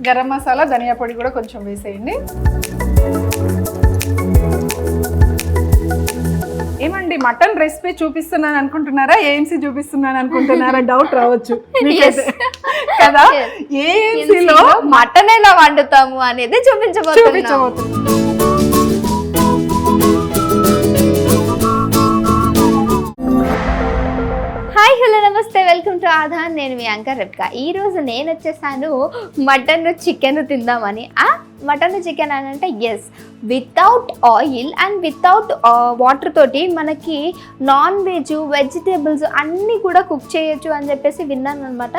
గరం మసాలా, ధనియా పొడి కూడా కొంచెం వేసేయండి. ఏమండి మటన్ రెసిపీ చూపిస్తున్నాను అనుకుంటున్నారా, ఏఎంసీ చూపిస్తున్నాను అనుకుంటున్నారా? డౌట్ రావచ్చు కదా. ఏఎంసీలో మటన్ ఎలా వండుతాము అనేది చూపించబోతున్నాము. హాయ్ హలో నమస్తే, వెల్కమ్ టు ఆధాన్. నేను మీ యాంకర్ రెబ్కా. ఈరోజు నేను వచ్చేసాను మటన్ చికెన్ తిందామని. మటన్ చికెన్ అని అంటే yes, without oil and without water తోటి మనకి నాన్ వెజ్ వెజిటేబుల్స్ అన్నీ కూడా కుక్ చేయొచ్చు అని చెప్పేసి విన్నాను అనమాట.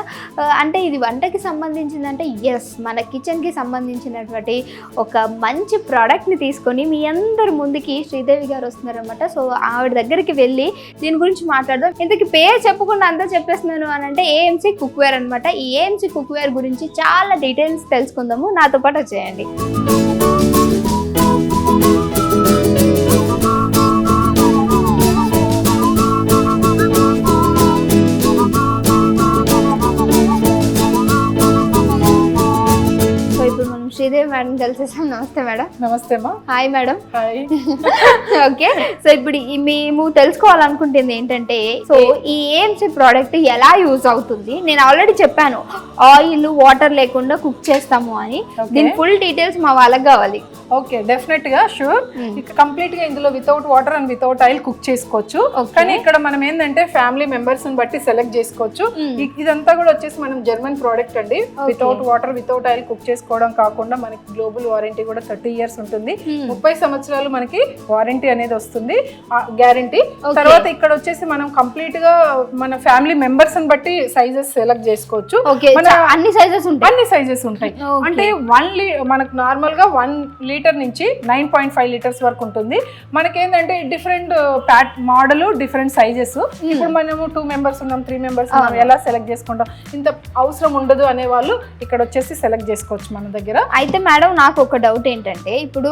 అంటే ఇది వంటకి సంబంధించిందంటే ఎస్, మన కిచెన్కి సంబంధించినటువంటి ఒక మంచి ప్రోడక్ట్ని తీసుకొని మీ అందరి ముందుకి శ్రీదేవి గారు వస్తున్నారనమాట. సో ఆవిడ దగ్గరికి వెళ్ళి దీని గురించి మాట్లాడదాం. ఇంతకీ పేరు చెప్పకుండా అంతా చెప్పేస్తున్నాను అని అంటే ఏఎంసీ కుక్వేర్ అనమాట. ఈ ఏఎంసీ కుక్వేర్ గురించి చాలా డీటెయిల్స్ తెలుసుకుందాము. నాతో పాటు వచ్చేయండి. శ్రీదేవి మేడం కలిసేసాం. నమస్తే మేడం. నమస్తే అమ్మా. Hi madam. Hi. Okay, so ఇప్పుడు మేము తెలుసుకోవాలనుకుంటుంది ఏంటంటే, సో ఈ ఏఎంసీ ప్రోడక్ట్ ఎలా యూజ్ అవుతుంది. నేను ఆల్రెడీ చెప్పాను ఆయిల్ వాటర్ లేకుండా కుక్ చేస్తాము అని. దీని ఫుల్ డీటెయిల్స్ మా వాళ్ళకి కావాలి. ఓకే, డెఫినెట్ గా షూర్. కంప్లీట్ గా ఇందులో without water and without oil cook చేసుకోవచ్చు. కానీ ఇక్కడ మనం ఏంటంటే ఫ్యామిలీ మెంబర్స్ ని సెలెక్ట్ చేసుకోవచ్చు. ఇదంతా కూడా వచ్చేసి మనం జర్మన్ ప్రోడక్ట్ అండి. Without water without oil cook చేసుకోవడం కాకుండా మనకి గ్లోబల్ వారంటీ కూడా 30 years ఉంటుంది. 30 సంవత్సరాలు మనకి వారంటీ అనేది వస్తుంది, గ్యారంటీ. తర్వాత ఇక్కడ వచ్చేసి మనం కంప్లీట్ గా మన ఫ్యామిలీ మెంబర్స్ ని బట్టి సైజెస్ సెలెక్ట్ చేసుకోవచ్చు. అన్ని సైజెస్ ఉంటాయి. అంటే మనకు నార్మల్ గా 1 లీటర్ నుంచి 9.5 liters వరకు ఉంటుంది. మనకేంటంటే డిఫరెంట్ మోడల్, డిఫరెంట్ సైజెస్. ఇప్పుడు మనము 2 members ఉన్నాం, 3 members ఉన్నాం, ఎలా సెలెక్ట్ చేసుకుంటాం? ఇంత అవసరం ఉండదు అనే వాళ్ళు ఇక్కడ వచ్చేసి సెలెక్ట్ చేసుకోవచ్చు మన దగ్గర. అయితే మేడం, నాకు ఒక డౌట్ ఏంటంటే, ఇప్పుడు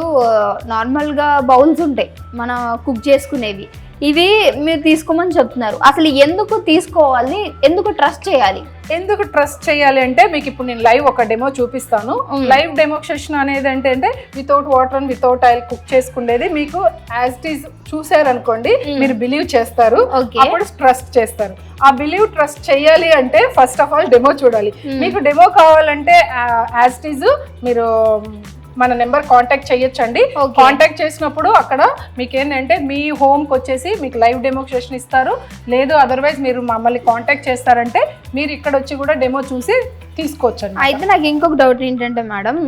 నార్మల్గా బౌల్స్ ఉంటాయి మనం కుక్ చేసుకునేవి, ఇవి మీరు తీసుకోమని చెప్తున్నారు. అసలు ఎందుకు తీసుకోవాలి, ఎందుకు ట్రస్ట్ చేయాలి? ఎందుకు ట్రస్ట్ చేయాలి అంటే, మీకు ఇప్పుడు నేను లైవ్ ఒక డెమో చూపిస్తాను. లైవ్ డెమోన్స్ట్రేషన్ అనేది ఏంటంటే without water and without oil cook చేసుకునేది మీకు యాజ్ ఇట్ ఈస్ చూసారనుకోండి, మీరు బిలీవ్ చేస్తారు, అప్పుడు ట్రస్ట్ చేస్తారు. ఆ బిలీవ్ ట్రస్ట్ చేయాలి అంటే ఫస్ట్ ఆఫ్ ఆల్ డెమో చూడాలి. మీకు డెమో కావాలంటే యాజ్ ఇట్ ఈస్ మీరు మన నెంబర్ కాంటాక్ట్ చేయొచ్చండి. కాంటాక్ట్ చేసినప్పుడు అక్కడ మీకు ఏంటంటే మీ హోమ్కి వచ్చేసి మీకు లైవ్ డెమోన్స్ట్రేషన్ ఇస్తారు. లేదు అదర్వైజ్ మీరు మమ్మల్ని కాంటాక్ట్ చేస్తారంటే మీరు ఇక్కడ వచ్చి కూడా డెమో చూసి తీసుకోవచ్చు. అయితే నాకు ఇంకొక డౌట్ ఏంటంటే మేడం,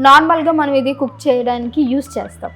నార్మల్గా మనం ఇది కుక్ చేయడానికి యూస్ చేస్తాం,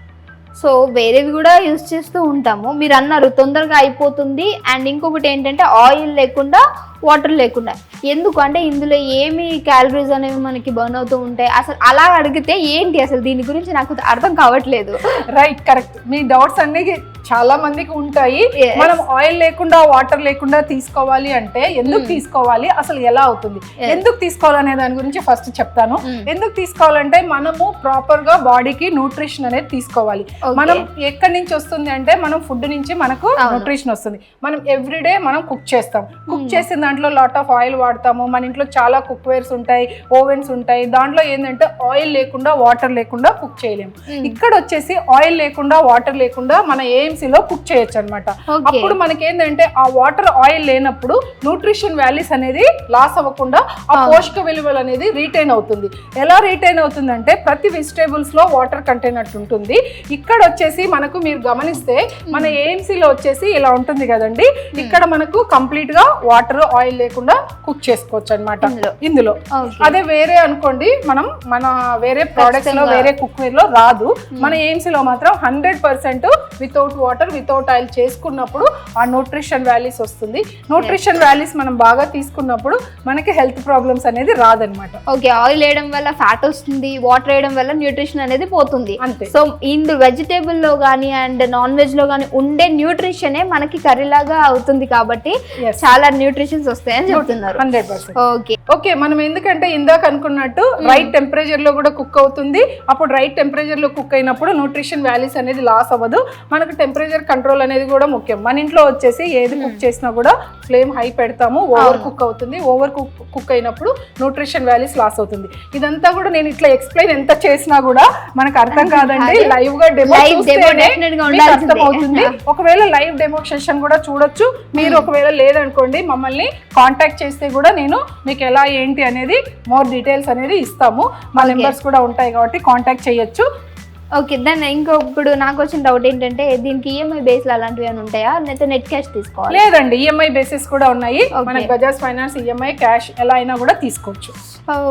సో వేరేవి కూడా యూజ్ చేస్తూ ఉంటాము. మీరు అన్నారు తొందరగా అయిపోతుంది. అండ్ ఇంకొకటి ఏంటంటే ఆయిల్ లేకుండా వాటర్ లేకుండా. ఎందుకు అంటే ఇందులో ఏమి క్యాలరీస్ అనేవి మనకి బర్న్ అవుతూ ఉంటాయి. అసలు అలా అడిగితే ఏంటి అసలు దీని గురించి నాకు అర్థం కావట్లేదు. Right, correct. మీ డౌట్స్ అన్ని చాలా మందికి ఉంటాయి. మనం ఆయిల్ లేకుండా వాటర్ లేకుండా తీసుకోవాలి అంటే ఎందుకు తీసుకోవాలి, అసలు ఎలా అవుతుంది, ఎందుకు తీసుకోవాలనే దాని గురించి ఫస్ట్ చెప్తాను. ఎందుకు తీసుకోవాలంటే మనము ప్రాపర్ గా బాడీకి న్యూట్రిషన్ అనేది తీసుకోవాలి. మనం ఎక్కడి నుంచి వస్తుంది అంటే మనం ఫుడ్ నుంచి మనకు న్యూట్రిషన్ వస్తుంది. మనం ఎవ్రీడే మనం కుక్ చేస్తాం. కుక్ చేసిన దాంట్లో లాట్ ఆఫ్ ఆయిల్ వాడతాము. మన ఇంట్లో చాలా కుక్వేర్స్ ఉంటాయి, ఓవెన్స్ ఉంటాయి. దాంట్లో ఏంటంటే ఆయిల్ లేకుండా వాటర్ లేకుండా కుక్ చేయలేము. ఇక్కడ వచ్చేసి ఆయిల్ లేకుండా వాటర్ లేకుండా మన ఏఎంసీలో కుక్ చేయొచ్చు అనమాట. అప్పుడు మనకి ఏంటంటే ఆ వాటర్ ఆయిల్ లేనప్పుడు న్యూట్రిషన్ వాల్యూస్ అనేది లాస్ అవ్వకుండా ఆ పోషక విలువలు అనేది రీటైన్ అవుతుంది. ఎలా రీటైన్ అవుతుంది అంటే ప్రతి వెజిటేబుల్స్ లో వాటర్ కంటైనట్ ఉంటుంది. ఇక్కడ వచ్చేసి మనకు మీరు గమనిస్తే మన ఏఎంసీలో వచ్చేసి ఇలా ఉంటుంది కదండి. ఇక్కడ మనకు కంప్లీట్ గా వాటర్ ఆయిల్ లేకుండా కుక్ చేసుకోవచ్చు అనమాట ఇందులో. అదే వేరే అనుకోండి, మన వేరే ప్రొడక్ట్స్ లో వేరే కుక్వేర్ లో రాదు. మన ఏఎంసీలో మాత్రం 100% వితౌట్ వాటర్ వితౌట్ ఆయిల్ చేసుకున్నప్పుడు ఆ న్యూట్రిషన్ వాల్యూస్ వస్తుంది. న్యూట్రిషన్ వాల్యూస్ మనం బాగా తీసుకున్నప్పుడు మనకి హెల్త్ ప్రాబ్లమ్స్ అనేది రాదనమాట. ఓకే, ఆయిల్ వేయడం వల్ల ఫ్యాట్ వస్తుంది, వాటర్ వేయడం వల్ల న్యూట్రిషన్ అనేది పోతుంది అంతే. సో ఇందు వెజిటేబుల్ లో కానీ అండ్ నాన్ వెజ్ లో కానీ ఉండే న్యూట్రిషనే మనకి కర్రీ లాగా అవుతుంది కాబట్టి చాలా న్యూట్రిషన్స్ వస్తాయని చెప్తున్నారు. 100%. ఓకే ఓకే, మనం ఎందుకంటే ఇందాక అనుకున్నట్టు రైట్ టెంపరేచర్ లో కూడా కుక్ అవుతుంది. అప్పుడు రైట్ టెంపరేచర్ లో కుక్ అయినప్పుడు న్యూట్రిషన్ వాల్యూస్ అనేది లాస్ అవ్వదు. మనకు టెంపరేచర్ కంట్రోల్ అనేది కూడా ముఖ్యం. మన ఇంట్లో వచ్చేసి ఏది కుక్ చేసినా కూడా ఫ్లేమ్ హై పెడతాము, ఓవర్ కుక్ అవుతుంది. ఓవర్ కుక్ అయినప్పుడు న్యూట్రిషన్ వాల్యూస్ లాస్ అవుతుంది. ఇదంతా కూడా నేను ఇట్లా ఎక్స్ప్లెయిన్ ఎంత చేసినా కూడా మనకు అర్థం కాదండి. లైవ్ గా డెమో అర్థం అవుతుంది. ఒకవేళ లైవ్ డెమో సెషన్ కూడా చూడొచ్చు. మీరు ఒకవేళ లేదనుకోండి మమ్మల్ని కాంటాక్ట్ చేస్తే కూడా నేను మీకు ఎలా ఏంటి అనేది మోర్ డీటెయిల్స్ అనేది ఇస్తాము. మా నెంబర్స్ కూడా ఉంటాయి కాబట్టి కాంటాక్ట్ చేయొచ్చు. ఓకే, దాన్ని ఇప్పుడు నాకు వచ్చిన డౌట్ ఏంటంటే దీనికి ఈఎంఐ బేస్లు అలాంటివి ఏమైనా ఉంటాయా, లేకపోతే నెట్ క్యాష్ తీసుకోవాలి? లేదండి, ఈఎంఐ బేసిస్ కూడా ఉన్నాయి. మనకి బజాజ్ ఫైనాన్స్ ఈఎంఐ క్యాష్ ఎలా అయినా కూడా తీసుకోవచ్చు.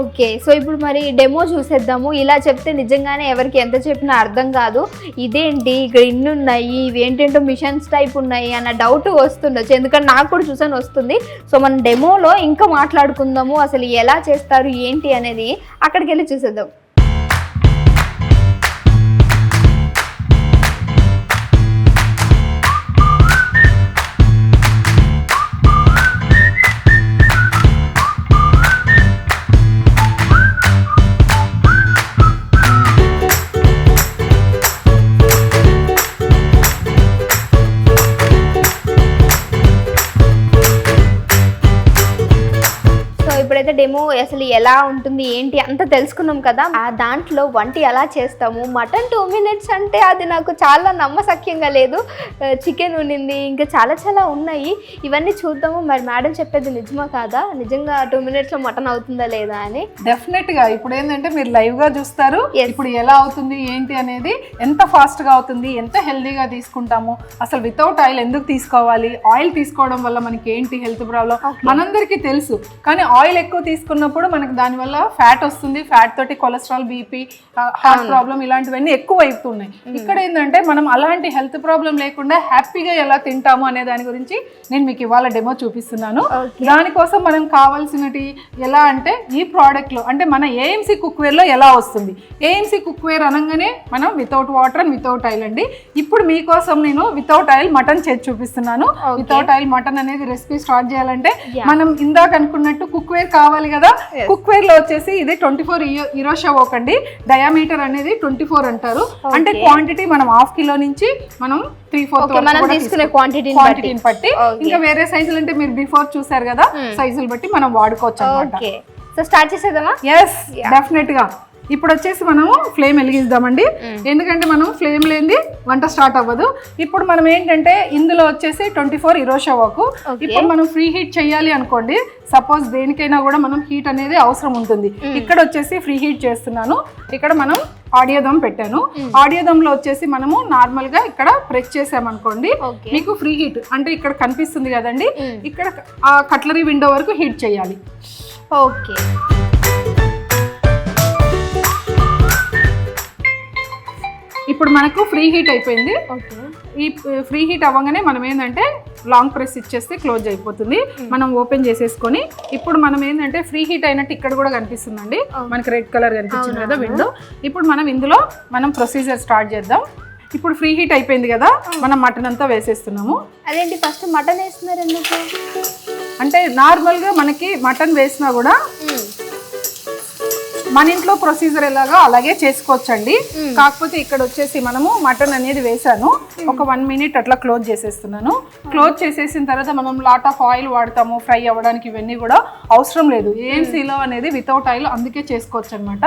ఓకే, సో ఇప్పుడు మరి డెమో చూసేద్దాము. ఇలా చెప్తే నిజంగానే ఎవరికి ఎంత చెప్పినా అర్థం కాదు. ఇదేంటి ఇక్కడ ఇన్ని ఉన్నాయి, ఇవి ఏంటంటో మిషన్స్ టైప్ ఉన్నాయి అన్న డౌట్ వస్తుండొచ్చు, ఎందుకంటే నాకు కూడా చూసాను వస్తుంది. సో మనం డెమోలో ఇంకా మాట్లాడుకుందాము, అసలు ఎలా చేస్తారు ఏంటి అనేది అక్కడికి వెళ్ళి చూసేద్దాం. ఇప్పుడైతే డెమో అసలు ఎలా ఉంటుంది ఏంటి అంత తెలుసుకున్నాం కదా. ఆ దాంట్లో వంట ఎలా చేస్తాము. మటన్ 2 minutes అంటే అది నాకు చాలా నమ్మశక్యంగా లేదు. చికెన్ ఉండింది, ఇంకా చాలా చాలా ఉన్నాయి. ఇవన్నీ చూద్దాము. మరి మేడం చెప్పేది నిజమా కాదా, నిజంగా 2 minutes లో మటన్ అవుతుందా లేదా అని. డెఫినెట్ గా ఇప్పుడు ఏంటంటే మీరు లైవ్ గా చూస్తారు. ఇప్పుడు ఎలా అవుతుంది ఏంటి అనేది, ఎంత ఫాస్ట్ గా అవుతుంది, ఎంత హెల్దీగా తీసుకుంటాము, అసలు వితౌట్ ఆయిల్ ఎందుకు తీసుకోవాలి, ఆయిల్ తీసుకోవడం వల్ల మనకి ఏంటి హెల్త్ ప్రాబ్లం మనందరికీ తెలుసు. కానీ ఆయిల్ ఎక్కువ తీసుకున్నప్పుడు మనకు దానివల్ల ఫ్యాట్ వస్తుంది. ఫ్యాట్ తోటి కొలెస్ట్రాల్, బీపీ, హార్ట్ ప్రాబ్లం ఇలాంటివన్నీ ఎక్కువ అవుతున్నాయి. ఇక్కడ ఏంటంటే మనం అలాంటి హెల్త్ ప్రాబ్లం లేకుండా హ్యాపీగా ఎలా తింటాము అనే దాని గురించి నేను మీకు ఇవాళ డెమో చూపిస్తున్నాను. దానికోసం మనం కావాల్సినవి ఎలా అంటే ఈ ప్రోడక్ట్ లో అంటే మన ఏఎంసీ కుక్వేర్ లో ఎలా వస్తుంది. ఏఎంసీ కుక్వేర్ అనగానే మనం without water and without oil అండి. ఇప్పుడు మీకోసం నేను వితౌట్ ఆయిల్ మటన్ చేసి చూపిస్తున్నాను. వితౌట్ ఆయిల్ మటన్ అనేది రెసిపీ స్టార్ట్ చేయాలంటే మనం ఇందాక అనుకున్నట్టు కుక్వేర్ కావాలి కదా. కుక్వేర్ లో వచ్చేసి ఇది 24 ఇరోషా ఓక్ అండి. డయామీటర్ అనేది 24 అంటారు. అంటే క్వాంటిటీ మనం 1/2 కిలో నుంచి మనం 3/4 తీసుకునే క్వాంటిటీని బట్టి. ఇంకా వేరే సైజులు అంటే మీరు బిఫోర్ చూసారు కదా, సైజులు బట్టి మనం వాడుకోవచ్చు అన్నమాట. సో స్టార్ట్ చేసేద్దామా? ఎస్, డెఫినెట్ గా. ఇప్పుడు వచ్చేసి మనము ఫ్లేమ్ వెలిగిద్దామండి. ఎందుకంటే మనం ఫ్లేమ్ లేనిది వంట స్టార్ట్ అవ్వదు. ఇప్పుడు మనం ఏంటంటే ఇందులో వచ్చేసి 24 ఇరోషా ఓక్. ఇప్పుడు మనం ఫ్రీ హీట్ చేయాలి అనుకోండి, సపోజ్ దేనికైనా కూడా మనం హీట్ అనేది అవసరం ఉంటుంది. ఇక్కడ వచ్చేసి ఫ్రీ హీట్ చేస్తున్నాను. ఇక్కడ మనం ఆడియో దమ్ పెట్టాను. ఆడియో దమ్ లో వచ్చేసి మనము నార్మల్ గా ఇక్కడ ప్రెస్ చేసామనుకోండి, మీకు ఫ్రీ హీట్ అంటే ఇక్కడ కనిపిస్తుంది కదండి, ఇక్కడ ఆ కట్లరీ విండో వరకు హీట్ చేయాలి. ఓకే, ఇప్పుడు మనకు ఫ్రీ హీట్ అయిపోయింది. ఈ ఫ్రీ హీట్ అవ్వగానే మనం ఏంటంటే లాంగ్ ప్రెస్ ఇచ్చేస్తే క్లోజ్ అయిపోతుంది. మనం ఓపెన్ చేసేసుకొని ఇప్పుడు మనం ఏంటంటే ఫ్రీ హీట్ అయినట్టు ఇక్కడ కూడా కనిపిస్తుందండి, మనకి రెడ్ కలర్ కనిపించింది కదా విండో. ఇప్పుడు మనం ఇందులో మనం ప్రొసీజర్ స్టార్ట్ చేద్దాం. ఇప్పుడు ఫ్రీ హీట్ అయిపోయింది కదా, మనం మటన్ అంతా వేసేస్తున్నాము. అదేంటి ఫస్ట్ మటన్ వేస్తున్నారు ఎందుకు? అంటే నార్మల్గా మనకి మటన్ వేసినా కూడా మన ఇంట్లో ప్రొసీజర్ ఎలాగా అలాగే చేసుకోవచ్చండి. కాకపోతే ఇక్కడ వచ్చేసి మనము మటన్ అనేది వేసాను, ఒక 1 minute అట్లా క్లోజ్ చేసేస్తున్నాను. క్లోజ్ చేసేసిన తర్వాత మనం లాట్ ఆఫ్ ఆయిల్ వాడతాము ఫ్రై అవ్వడానికి, ఇవన్నీ కూడా అవసరం లేదు. ఏఎంసీలో అనేది వితౌట్ ఆయిల్ అందుకే చేసుకోవచ్చు అనమాట.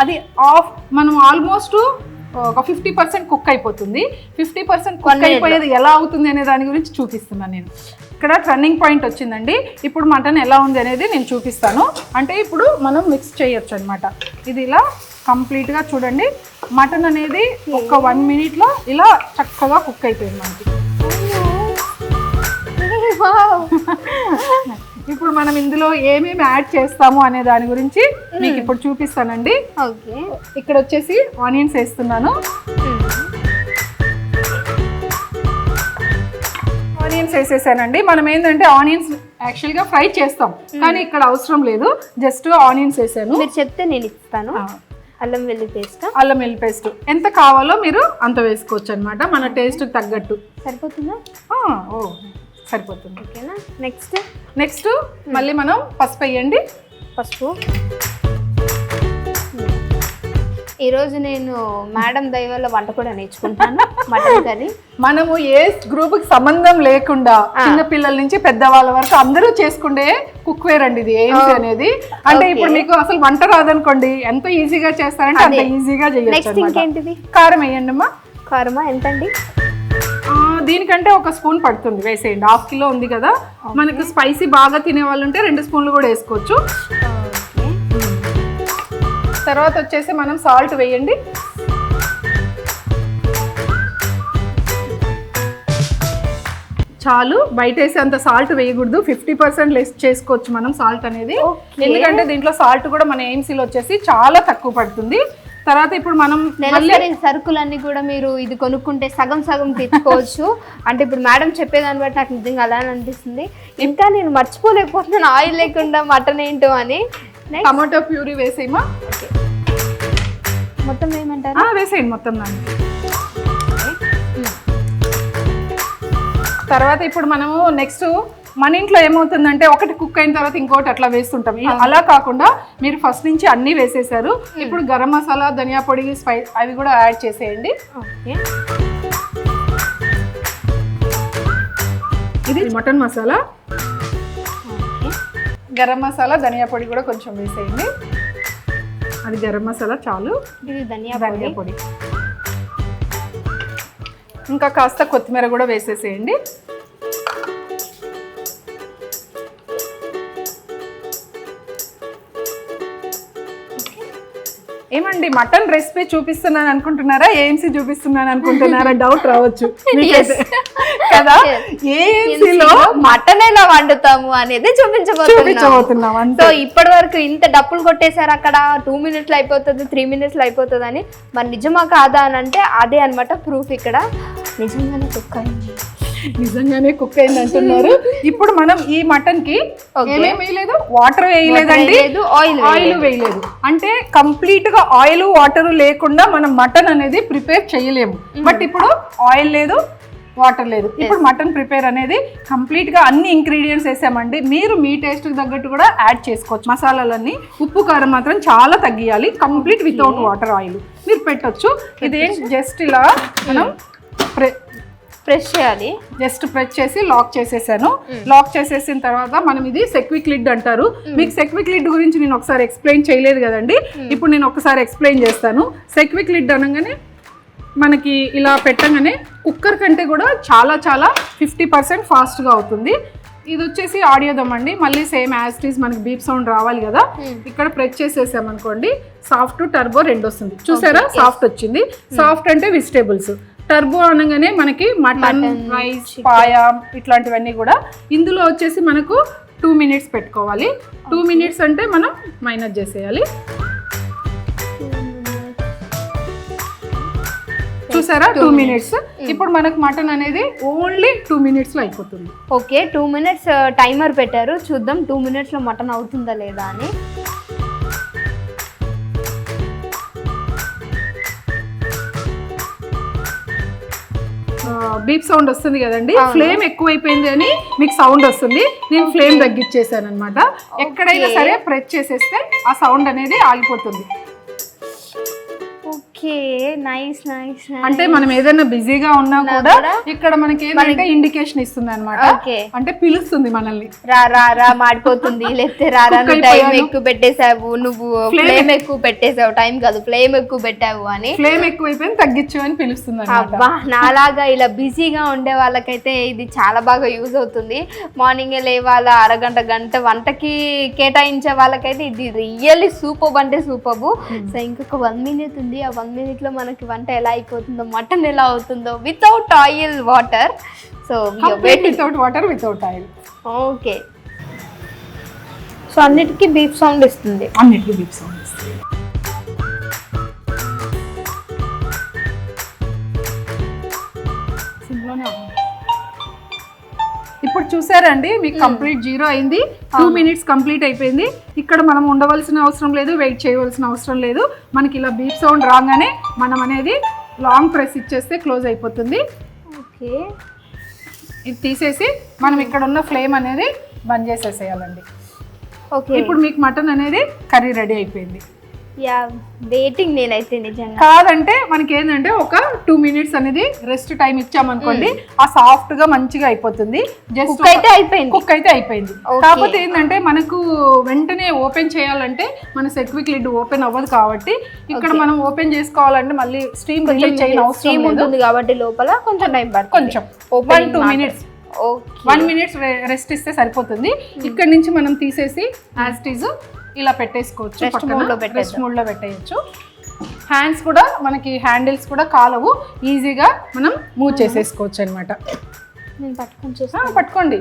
అది మనం ఆల్మోస్ట్ ఒక 50% కుక్ అయిపోతుంది. 50% కుక్ అయిపోయేది ఎలా అవుతుంది అనే దాని గురించి చూపిస్తున్నాను నేను. ఇక్కడ టర్నింగ్ పాయింట్ వచ్చిందండి. ఇప్పుడు మటన్ ఎలా ఉంది అనేది నేను చూపిస్తాను. అంటే ఇప్పుడు మనం మిక్స్ చేయొచ్చు అనమాట. ఇది ఇలా కంప్లీట్గా చూడండి, మటన్ అనేది ఒక 1 minute ఇలా చక్కగా కుక్ అయిపోయింది మనకి. ఇప్పుడు మనం ఇందులో ఏమేమి యాడ్ చేస్తాము అనే దాని గురించి మీకు ఇప్పుడు చూపిస్తానండి. ఇక్కడ వచ్చేసి ఆనియన్స్ వేస్తున్నాను. ఆనియన్స్ వేసేసానండి. మనం ఏంటంటే ఆనియన్స్ యాక్చువల్గా ఫ్రై చేస్తాం, కానీ ఇక్కడ అవసరం లేదు, జస్ట్ ఆనియన్స్ వేసాను. మీరు చెప్తే నేను ఇస్తాను. అల్లం వెల్లుల్లి పేస్ట్, అల్లం వెల్లుల్లి పేస్ట్ ఎంత కావాలో మీరు అంత వేసుకోవచ్చు అనమాట, మన టేస్ట్కి తగ్గట్టు. సరిపోతుందా? ఓ సరిపోతుంది. ఓకేనా. నెక్స్ట్ మళ్ళీ మనం పసుపు వేయండి. పసుపు. ఈరోజు నేను మేడం దయ వల్ల వంట కూడా నేర్చుకుంటాను. మటన్ కర్రీ మనము ఏ గ్రూప్కి సంబంధం లేకుండా చిన్న పిల్లల నుంచి పెద్దవాళ్ళ వరకు అందరూ చేసుకుంటే కుక్ వేర్ అండి ఇది ఏఎంసీ అనేది. అంటే ఇప్పుడు మీకు అసలు వంట రాదనుకోండి, ఎంత ఈజీగా చేస్తారంటే అంత ఈజీగా చేయొచ్చు. నెక్స్ట్ ఇంకేంటిది? కారం వేయండి అమ్మా. కారమా ఎంతండి? దీనికంటే 1 స్పూన్ పడుతుంది, వేసేయండి. 1/2 కిలో ఉంది కదా, మనకు స్పైసీ బాగా తినే వాళ్ళు ఉంటే 2 స్పూన్లు కూడా వేసుకోవచ్చు. తర్వాత వచ్చేసి మనం సాల్ట్ వేయండి. చాలు, బయట వేసి అంత సాల్ట్ వేయకూడదు. 50% లెస్ చేసుకోవచ్చు మనం సాల్ట్ అనేది. ఎందుకంటే దీంట్లో సాల్ట్ కూడా మన ఏఎంసీలో వచ్చేసి చాలా తక్కువ పడుతుంది. తర్వాత ఇప్పుడు మనం సరుకులన్నీ కూడా మీరు ఇది కొనుక్కుంటే సగం సగం తెచ్చుకోవచ్చు. అంటే ఇప్పుడు మేడం చెప్పేదాన్ని బట్టి నాకు నిజంగా అలానే అనిపిస్తుంది. ఇంకా నేను మర్చిపోలేకపోతున్నాను ఆయిల్ లేకుండా మటన్ ఏంటో అని. టమాటో ప్యూరీ వేసేయమా? మొత్తం వేయమంటారా? వేసేయండి మొత్తం దాన్ని. తర్వాత ఇప్పుడు మనము నెక్స్ట్ మన ఇంట్లో ఏమవుతుందంటే ఒకటి కుక్ అయిన తర్వాత ఇంకోటి అట్లా వేస్తుంటాం. అలా కాకుండా మీరు ఫస్ట్ నుంచి అన్నీ వేసేసారు. ఇప్పుడు గరం మసాలా, ధనియా పొడి, స్పైస్ అవి కూడా యాడ్ చేసేయండి. ఇది మటన్ మసాలా, గరం మసాలా, ధనియా పొడి కూడా కొంచెం వేసేయండి. అది గరం మసాలా చాలు. ఇది ధనియా పొడి. ఇంకా కాస్త కొత్తిమీర కూడా వేసేసేయండి. ఏమండి మటన్ రెసిపీ చూపిస్తున్నాను అనుకుంటున్నారా, ఏఎంసీ చూపిస్తున్నాను అనుకుంటున్నారా? డౌట్ రావచ్చు కదా. ఏఎంసీలో మటన్ ఎలా వండుతాము అనేది చూపించబోతున్నాం. సో ఇప్పటి వరకు ఇంత డప్పులు కొట్టేశారు అక్కడ, 2 minutes లో అయిపోతుంది, 3 minutes లో అయిపోతుంది అని. మరి నిజమా కాదా అని అంటే అదే అనమాట ప్రూఫ్. ఇక్కడ నిజంగానే కుక్ అయింది అంటున్నారు. ఇప్పుడు మనం ఈ మటన్ కి ఏమేమి వేయలేదు, వాటర్ వేయలేదండి, ఆయిల్ వేయలేదు. అంటే కంప్లీట్ గా ఆయిల్ వాటర్ లేకుండా మనం మటన్ అనేది ప్రిపేర్ చేయలేము. బట్ ఇప్పుడు ఆయిల్ లేదు, వాటర్ లేదు. ఇప్పుడు మటన్ ప్రిపేర్ అనేది కంప్లీట్ గా అన్ని ఇంగ్రీడియంట్స్ వేసామండి. మీరు మీ టేస్ట్ కి తగ్గట్టు కూడా యాడ్ చేసుకోవచ్చు. మసాలాలన్నీ, ఉప్పు కారం మాత్రం చాలా తగ్గియాలి. కంప్లీట్ వితౌట్ వాటర్ ఆయిల్ మీరు పెట్టొచ్చు. ఇదేం జస్ట్ ఇలా మనం ప్రెస్ చేయాలి. జస్ట్ ప్రెస్ చేసి లాక్ చేసేసాను. లాక్ చేసేసిన తర్వాత మనం ఇది సెక్విక్ లిడ్ అంటారు. మీకు సెక్విక్ లిడ్ గురించి నేను ఒకసారి ఎక్స్ప్లెయిన్ చేయలేదు కదండి, ఇప్పుడు నేను ఒకసారి ఎక్స్ప్లెయిన్ చేస్తాను. సెక్విక్ లిడ్ అనగానే మనకి ఇలా పెట్టగానే కుక్కర్ కంటే కూడా చాలా 50% ఫాస్ట్గా అవుతుంది. ఇది వచ్చేసి ఆడియో దమ్ అండి. మళ్ళీ సేమ్ యాజ్ ఇట్ ఈస్ మనకి బీప్ సౌండ్ రావాలి కదా. ఇక్కడ ప్రెస్ చేసేసామనుకోండి, సాఫ్ట్, టర్బో 2 వస్తుంది. చూసారా, సాఫ్ట్ వచ్చింది. సాఫ్ట్ అంటే వెజిటేబుల్స్, టర్బో అనగానే మనకి మటన్, రైస్, పాయా ఇట్లాంటివన్నీ కూడా. ఇందులో వచ్చేసి మనకు 2 minutes పెట్టుకోవాలి. 2 minutes అంటే మనం మైనస్ చేసేయాలి. చూసారా 2 minutes. ఇప్పుడు మనకు మటన్ అనేది ఓన్లీ 2 minutes లో అయిపోతుంది. ఓకే, 2 minutes టైమర్ పెట్టారు. చూద్దాం 2 minutes లో మటన్ అవుతుందా లేదా అని. బీప్ సౌండ్ వస్తుంది కదండి. ఫ్లేమ్ ఎక్కువైపోయింది అని మీకు సౌండ్ వస్తుంది. నేను ఫ్లేమ్ తగ్గించేసాను అనమాట. ఎక్కడైనా సరే ప్రెస్ చేసేస్తే ఆ సౌండ్ అనేది ఆగిపోతుంది. Okay, nice nice. అంటే మనం ఏదైనా బిజీగా ఉన్నా కూడా ఇక్కడ మనకి ఏంటంటే ఇండికేషన్ ఇస్తుంది అనమాట. అంటే పిలుస్తుంది మనల్ని, రా రా రా మాడిపోతుంది, లేకపోతే రా రా నువ్వు టైం ఎక్కువ పెట్టేసావు, నువ్వు ఫ్లేమ్ ఎక్కువ పెట్టేసావు, టైం కాదు ఫ్లేమ్ ఎక్కువ పెట్టావు అని. ఫ్లేమ్ ఎక్కువైపోయింది తగ్గించు అని పిలుస్తుంది అనమాట. అబ్బా, నాలాగా ఇలా బిజీగా ఉండే వాళ్ళకైతే ఇది చాలా బాగా యూజ్ అవుతుంది. మార్నింగ్ లేవాల అరగంట గంట వంటకి కేటాయించే వాళ్ళకైతే ఇది రియల్లీ సూపర్ అంటే సూపర్. సో ఇంకొక 1 minute ఉంది. ఆ 1 minute లో మనకి వంట ఎలా అయిపోతుందో, మటన్ ఎలా అవుతుందో without oil, water. So without water, without oil. Okay, so అన్నిటికీ బీప్ సౌండ్ ఇస్తుంది. అన్నిటికీ బీప్ సౌండ్ ఇస్తుంది. ఇప్పుడు చూసారండి, మీకు కంప్లీట్ 0 అయింది. 2 minutes కంప్లీట్ అయిపోయింది. ఇక్కడ మనం ఉండవలసిన అవసరం లేదు, వెయిట్ చేయవలసిన అవసరం లేదు. మనకి ఇలా బీప్ సౌండ్ రాగానే మనం అనేది లాంగ్ ప్రెస్ ఇచ్చేస్తే క్లోజ్ అయిపోతుంది. ఓకే, ఇది తీసేసి మనం ఇక్కడ ఉన్న ఫ్లేమ్ అనేది బంద్ చేసేసేయాలండి. ఓకే, ఇప్పుడు మీకు మటన్ అనేది కర్రీ రెడీ అయిపోయింది. యా వెయిటింగ్ నేనైతే నిజంగా. కాదంటే మనకి ఏంటంటే ఒక 2 minutes అనేది రెస్ట్ టైం ఇచ్చామనుకోండి, ఆ సాఫ్ట్ గా మంచిగా అయిపోతుంది. జస్ట్ కుక్ అయితే అయిపోయింది. కాకపోతే ఏంటంటే మనకు వెంటనే ఓపెన్ చేయాలంటే మన సెక్విక్ లిడ్ ఓపెన్ అవ్వదు కాబట్టి ఇక్కడ మనం ఓపెన్ చేసుకోవాలంటే మళ్ళీ స్టీమ్ రిలీజ్ చేయని అవసరం ఉంటుంది కాబట్టి లోపల కొంచెం టైం పడుతుంది. కొంచెం 1-2 minutes 1 minute రెస్ట్ ఇస్తే సరిపోతుంది. ఇక్కడ నుంచి మనం తీసేసి యాజ్ ఇట్ ఈజ్ ఇలా పెట్టేసుకోవచ్చు, రెస్ట్ మోడ్ లో పెట్టేయచ్చు. హ్యాండ్స్ కూడా మనకి హ్యాండిల్స్ కూడా కాలవు, ఈజీగా మనం మూవ్ చేసేసుకోవచ్చు అనమాట. నేను పట్టుకొని పట్టుకోండి,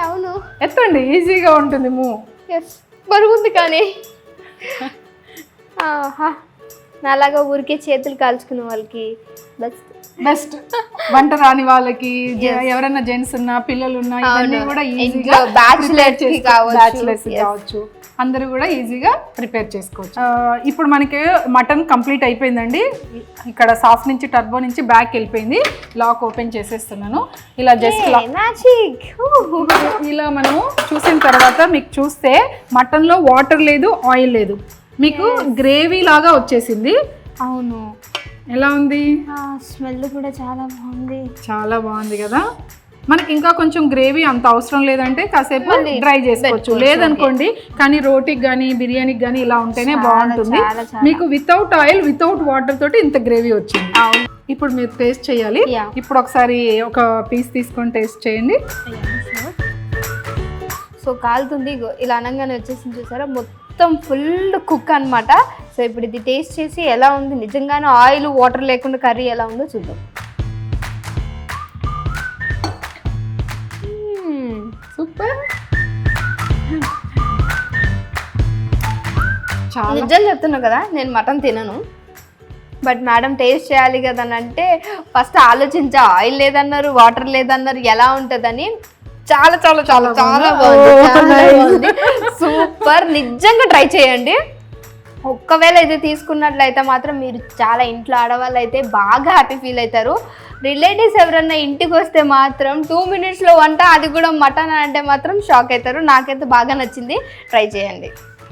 అవును ఎత్తండి, ఈజీగా ఉంటుంది మూవ్. బరుగుంది కానీ నాలాగా ఊరికే చేతులు కాల్చుకునే వాళ్ళకి బెస్ట్. వంట రాని వాళ్ళకి, ఎవరైనా జెంట్స్ ఉన్నా పిల్లలు ఉన్నా ఇవన్నీ కూడా ఈజీగా బ్యాచిలర్స్ కావచ్చు, అందరూ కూడా ఈజీగా ప్రిపేర్ చేసుకోవచ్చు. ఇప్పుడు మనకి మటన్ కంప్లీట్ అయిపోయిందండి. ఇక్కడ సాఫ్ట్ నుంచి టర్బో నుంచి బ్యాక్ వెళ్ళిపోయింది. లాక్ ఓపెన్ చేసేస్తున్నాను. ఇలా జస్ట్ ఇలా మనము చూసిన తర్వాత మీకు చూస్తే మటన్లో వాటర్ లేదు, ఆయిల్ లేదు, మీకు గ్రేవీ లాగా వచ్చేసింది. అవును, ఎలా ఉంది? స్మెల్ కూడా చాలా బాగుంది. చాలా బాగుంది కదా. మనకి ఇంకా కొంచెం గ్రేవీ అంత అవసరం లేదంటే కాసేపు డ్రై చేసుకోవచ్చు, లేదనుకోండి కానీ రోటీకి కానీ బిర్యానీకి కానీ ఇలా ఉంటేనే బాగుంటుంది. మీకు వితౌట్ ఆయిల్ వితౌట్ వాటర్ తోటి ఇంత గ్రేవీ వచ్చింది. ఇప్పుడు మీరు టేస్ట్ చేయాలి. ఇప్పుడు ఒకసారి ఒక పీస్ తీసుకొని టేస్ట్ చేయండి. సో కాలుతుంది, ఇలా అనగానే వచ్చేసింది చూసారా, మొత్తం ఫుల్ కుక్ అనమాట. సో ఇప్పుడు ఇది టేస్ట్ చేసి ఎలా ఉంది, నిజంగానే ఆయిల్ వాటర్ లేకుండా కర్రీ ఎలా ఉందో చూద్దాం. సూపర్. నిజం చెప్తున్నా కదా, నేను మటన్ తినను, బట్ మేడం టేస్ట్ చేయాలి కదా అని అంటే ఫస్ట్ ఆలోచించా. ఆయిల్ లేదన్నారు, వాటర్ లేదన్నారు, ఎలా ఉంటుందని. చాలా చాలా చాలా చాలా బాగుంది, సూపర్. నిజంగా ట్రై చేయండి. ఒక్కవేళ ఇది తీసుకున్నట్లయితే మాత్రం మీరు చాలా ఇంట్లో ఆడవాళ్ళు అయితే బాగా హ్యాపీ ఫీల్ అవుతారు. రిలేటివ్స్ ఎవరన్నా ఇంటికి వస్తే మాత్రం 2 minutesలో వంట, అది కూడా మటన్ అంటే మాత్రం షాక్ అవుతారు. నాకైతే బాగా నచ్చింది, ట్రై చేయండి.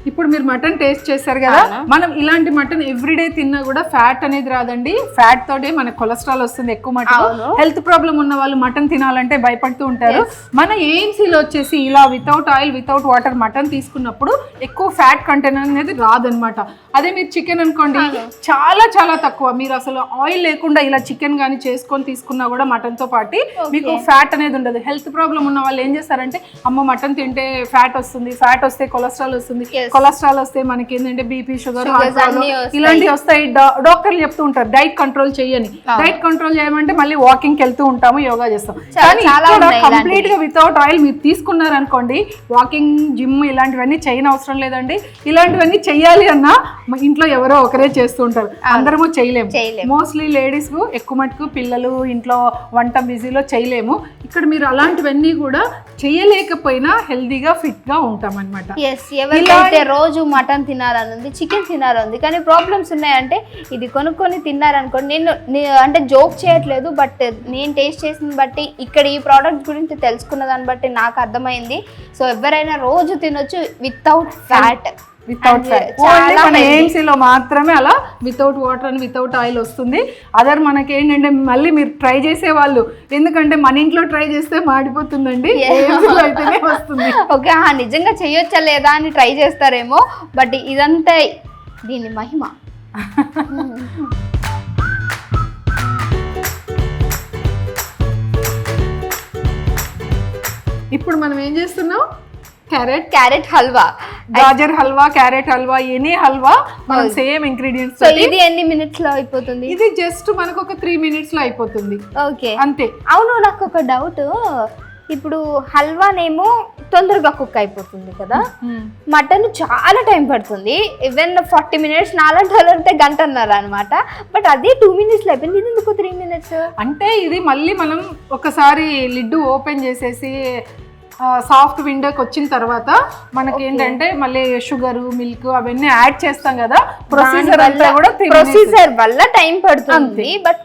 ఇప్పుడు మీరు మటన్ టేస్ట్ చేశారు కదా, మనం ఇలాంటి మటన్ ఎవ్రీడే తిన్నా కూడా ఫ్యాట్ అనేది రాదండి. ఫ్యాట్ తోటే మనకు కొలెస్ట్రాల్ వస్తుంది ఎక్కువ మటన్. హెల్త్ ప్రాబ్లం ఉన్న వాళ్ళు మటన్ తినాలంటే భయపడుతూ ఉంటారు. మన ఏఎంసీలో వచ్చేసి ఇలా without oil without water mutton తీసుకున్నప్పుడు ఎక్కువ ఫ్యాట్ కంటెంట్ అనేది రాదనమాట. అదే మీరు చికెన్ అనుకోండి, చాలా చాలా తక్కువ. మీరు అసలు ఆయిల్ లేకుండా ఇలా చికెన్ కానీ చేసుకొని తీసుకున్నా కూడా మటన్ తో పాటు మీకు ఫ్యాట్ అనేది ఉండదు. హెల్త్ ప్రాబ్లం ఉన్న వాళ్ళు ఏం చేస్తారంటే, అమ్మ మటన్ తింటే ఫ్యాట్ వస్తుంది, ఫ్యాట్ వస్తే కొలెస్ట్రాల్ వస్తుంది, కొలెస్ట్రాల్ వస్తే మనకి ఏంటంటే బీపీ, షుగర్, ఇలాంటివి వస్తాయి. డాక్టర్లు చెప్తూ ఉంటారు డైట్ కంట్రోల్ చేయని. డైట్ కంట్రోల్ చేయమంటే మళ్ళీ వాకింగ్ వెళ్తూ ఉంటాము, యోగా చేస్తాం. కానీ కంప్లీట్ గా వితౌట్ ఆయిల్ మీరు తీసుకున్నారనుకోండి, వాకింగ్, జిమ్ ఇలాంటివన్నీ చేయని అవసరం లేదండి. ఇలాంటివన్నీ చెయ్యాలి అన్నా ఇంట్లో ఎవరో ఒకరే చేస్తూ ఉంటారు, అందరము చేయలేము. మోస్ట్లీ లేడీస్ ఎక్కువ మటుకు పిల్లలు ఇంట్లో వంట బిజీలో చేయలేము. ఇక్కడ మీరు అలాంటివన్నీ కూడా చేయలేకపోయినా హెల్దీగా ఫిట్ గా ఉంటాం అనమాట. ఎవరైతే రోజు మటన్ తినాలనుంది, చికెన్ తినాలనుంది, కానీ ప్రాబ్లమ్స్ ఉన్నాయంటే ఇది కొనుక్కొని తిన్నారనుకోండి. నేను అంటే జోక్ చేయట్లేదు, బట్ నేను టేస్ట్ చేసిన బట్టి ఇక్కడ ఈ ప్రోడక్ట్ గురించి తెలుసుకున్న దాన్ని బట్టి నాకు అర్థమైంది. సో ఎవరైనా రోజు తినొచ్చు వితౌట్ ఫ్యాట్. మన ఏఎంసీలో మాత్రమే అలా without water and without oil వస్తుంది. అదర్ మనకి ఏంటంటే మళ్ళీ మీరు ట్రై చేసే వాళ్ళు, ఎందుకంటే మన ఇంట్లో ట్రై చేస్తే మాడిపోతుందండి, ఏఎంసీలో అయితేనే వస్తుంది. ఓకే, నిజంగా చేయొచ్చా లేదా అని ట్రై చేస్తారేమో, బట్ ఇదంతా దీని మహిమ. ఇప్పుడు మనం ఏం చేస్తున్నాం, carrot halwa, gajar halwa, carrot halwa, any halwa మనం సేమ్ ఇంగ్రీడియంట్స్. సో ఇది ఎన్ని మినిట్స్ లో అయిపోతుంది? ఇది జస్ట్ మనకు ఒక 3 minutes లో అయిపోతుంది. ఓకే, అంతే. అవును, నాకు ఒక డౌట్. ఇప్పుడు హల్వానేమో తొందరగా కుక్ అయిపోతుంది కదా, మటన్ చాలా టైం పడుతుంది. ఈవెన్ 40 minutes, నాలంటే గంటన్నర అనమాట. బట్ అదే 2 minutes లో అయిపోయింది, ఇది ఎందుకు 3 minutes? అంటే ఇది మళ్ళీ మనం ఒకసారి లిడ్ ఓపెన్ చేసేసి సాఫ్ట్ విండోకి వచ్చిన తర్వాత మనకి ఏంటంటే మళ్ళీ షుగర్, మిల్క్ అవన్నీ యాడ్ చేస్తాం కదా, ప్రొసీజర్ అంతా కూడా ప్రొసీజర్ వల్ల టైం పడుతుంది. బట్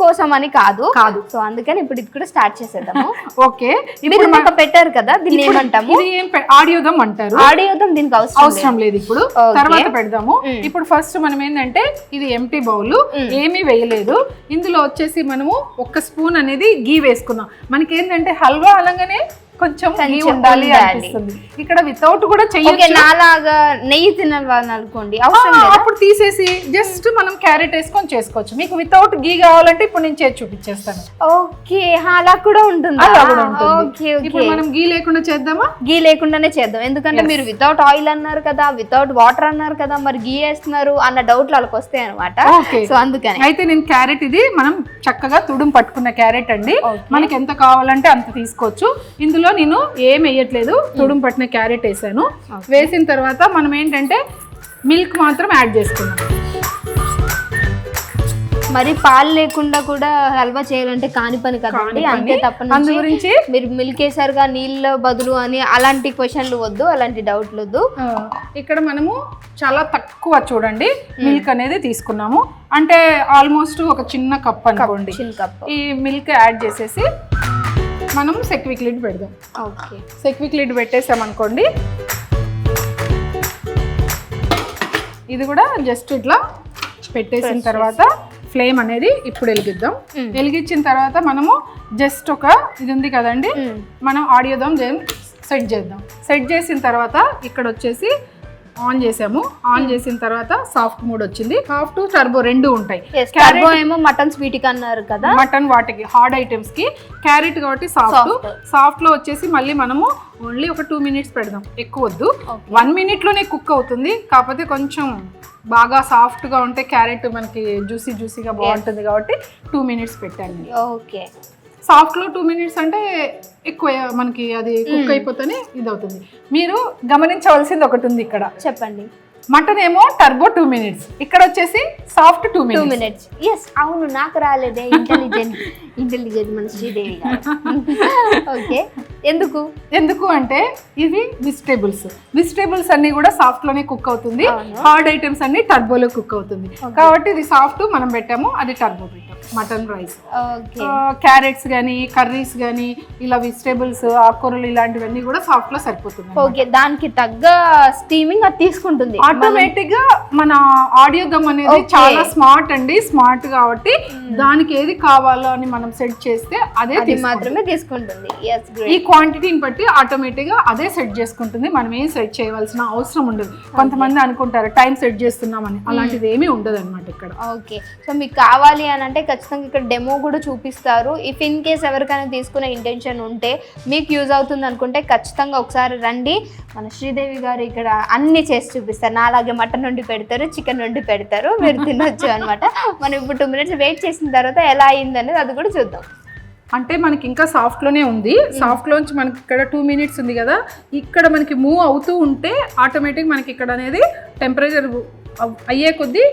కోసం అని కాదు. సో అందుకని ఇప్పుడు ఇది కూడా స్టార్ట్ చేసేద్దాము. ఓకే, ఇప్పుడు మాకు పెట్టారు కదా, దీన్ని ఏమంటాము? ఇది ఏం ఆడియోదం అంటారు. ఆడియోదం దీనికి అవసరం లేదు, ఇప్పుడు తర్వాత పెడదాము. ఇప్పుడు ఫస్ట్ మనం ఏంటంటే ఇది ఎంటీ బౌల్, ఏమీ వేయలేదు. ఇందులో వచ్చేసి మనము 1 స్పూన్ అనేది గీ వేసుకున్నాం. మనకి ఏంటంటే హల్వా అనగానే కొంచెం గీ ఉండాలి అనిపిస్తుంది. ఇక్కడ వితౌట్ కూడా చెయ్యొచ్చు. నాలాగా నెయ్యి తినాలని అనుకోండి, అవసరం లేదు, అప్పుడు తీసేసి జస్ట్ మనం క్యారెట్ వేసుకొని చేసుకోవచ్చు. మీకు వితౌట్ గీ కావాలంటే ఇప్పుడు నేను చేసి చూపించేస్తాను. ఓకే, అలా కూడా ఉంటుంది. ఇప్పుడు మనం గీ లేకుండా చేద్దామా? గీ లేకుండానే చేద్దాం, ఎందుకంటే మీరు వితౌట్ ఆయిల్ అన్నారు కదా, వితౌట్ వాటర్ అన్నారు కదా, మరి గీ వేస్తున్నారు అన్న డౌట్లు వాళ్ళకి వస్తాయి అనమాట. సో అందుకని అయితే నేను క్యారెట్, ఇది మనం చక్కగా తుడుము పట్టుకున్న క్యారెట్ అండి, మనకి ఎంత కావాలంటే అంత తీసుకోవచ్చు. ఇందులో నేను ఏం వేయట్లేదు, తుడుము పట్టిన క్యారెట్ వేసాను. వేసిన తర్వాత మనం ఏంటంటే మిల్క్ మాత్రం యాడ్ చేసుకున్నాం. మరి పాలు లేకుండా కూడా హల్వా చేయాలంటే కాని పని కదండి, అంతే తప్ప అందు గురించి మీరు మిల్క్ వేసారుగా నీళ్ళ బదులు అని అలాంటి క్వశ్చన్లు వద్దు, అలాంటి డౌట్లు వద్దు. ఇక్కడ మనము చాలా తక్కువ చూడండి మిల్క్ అనేది తీసుకున్నాము, అంటే ఆల్మోస్ట్ ఒక చిన్న కప్ అనుకోండి. ఈ మిల్క్ యాడ్ చేసేసి మనం సెక్విక్ లిడ్ పెడదాం. ఓకే, సెక్విక్ లిడ్ పెట్టేసామనుకోండి, ఇది కూడా జస్ట్ ఇట్లా పెట్టేసిన తర్వాత ఫ్లేమ్ అనేది ఇప్పుడు వెలిగిద్దాం. వెలిగించిన తర్వాత మనము జస్ట్ ఒక ఇది ఉంది కదండి, మనం ఆడియోదం సెట్ చేద్దాం. సెట్ చేసిన తర్వాత ఇక్కడ వచ్చేసి ఆన్ చేసాము. ఆన్ చేసిన తర్వాత సాఫ్ట్ మోడ్ వచ్చింది, సాఫ్ట్ టర్బో రెండు ఉంటాయి. టర్బో ఏమో మటన్ స్వీట్ కి అన్నారు కదా, మటన్ వాటికి హార్డ్ ఐటమ్స్ కి, క్యారెట్ కాబట్టి సాఫ్ట్ లో వచ్చేసి మళ్ళీ మనము ఓన్లీ ఒక 2 మినిట్స్ పెడదాం, ఎక్కువ వద్దు. 1 మినిట్ లోనే కుక్ అవుతుంది, కాకపోతే కొంచెం బాగా సాఫ్ట్ గా ఉంటే క్యారెట్ మనకి జ్యూసీగా బాగుంటుంది కాబట్టి 2 మినిట్స్ పెట్టండి. ఓకే, సాఫ్ట్ లో 2 మినిట్స్ అంటే ఎక్కువ, మనకి అది కుక్ అయిపోతేనే ఇది అవుతుంది. మీరు గమనించవలసింది ఒకటి ఉంది ఇక్కడ, చెప్పండి. మటన్ ఏమో టర్బో 2 మినిట్స్, ఇక్కడ వచ్చేసి సాఫ్ట్ 2 మినిట్స్. ఎస్, అవును, నాకు రాలేదే, ఇంటెలిజెంట్ మన శ్రీదేవి గారు. ఓకే, ఎందుకు అంటే ఇవి వెజిటేబుల్స్ అన్ని కూడా సాఫ్ట్ లోనే కుక్ అవుతుంది, హార్డ్ ఐటమ్స్ అన్ని టర్బోలో కుక్ అవుతుంది. కాబట్టి ఇది సాఫ్ట్ మనం పెట్టాము, అది టర్బో పెట్టాము. మటన్ రైస్, క్యారెట్స్ కానీ కర్రీస్ కానీ ఇలా వెజిటేబుల్స్, ఆకుకూరలు ఇలాంటివన్నీ కూడా సాఫ్ట్ లో సరిపోతుంది. ఓకే, దానికి తగ్గ స్టీమింగ్ అది తీసుకుంటుంది ఆటోమేటిక్ గా. మన ఆడియో గమ్ అనేది చాలా స్మార్ట్ అండి, స్మార్ట్ కాబట్టి దానికి ఏది కావాలో అని మనం సెట్ చేస్తే అదే మాత్రమే తీసుకుంటుంది. ఈ క్వాంటిటీని బట్టి ఆటోమేటిక్ గా అదే సెట్ చేసుకుంటుంది, మనం ఏం సెట్ చేయవలసిన అవసరం ఉండదు. కొంతమంది అనుకుంటారు టైం సెట్ చేస్తున్నామని, అలాంటిది ఏమీ ఉండదు అనమాట ఇక్కడ. ఓకే, సో మీకు కావాలి అని అంటే ఖచ్చితంగా ఇక్కడ డెమో కూడా చూపిస్తారు. ఇఫ్ ఇన్ కేస్ ఎవరికైనా తీసుకునే ఇంటెన్షన్ ఉంటే, మీకు యూజ్ అవుతుంది అనుకుంటే ఖచ్చితంగా ఒకసారి రండి. మన శ్రీదేవి గారు ఇక్కడ అన్ని చేసి చూపిస్తారు, నాలాగే మటన్ వండి పెడతారు, చికెన్ వండి పెడతారు, మీరు తినొచ్చు అనమాట. మనం ఇప్పుడు 2 మినిట్స్ వెయిట్ చేసిన తర్వాత ఎలా అయింది అనేది అది కూడా చూద్దాం. అంటే మనకి ఇంకా సాఫ్ట్ లోనే ఉంది, సాఫ్ట్ లోంచి మనకి ఇక్కడ 2 మినిట్స్ ఉంది కదా, ఇక్కడ మనకి మూవ్ అవుతూ ఉంటే ఆటోమేటిక్ మనకి ఇక్కడ అనేది టెంపరేచర్ అయ్యే కొద్దీ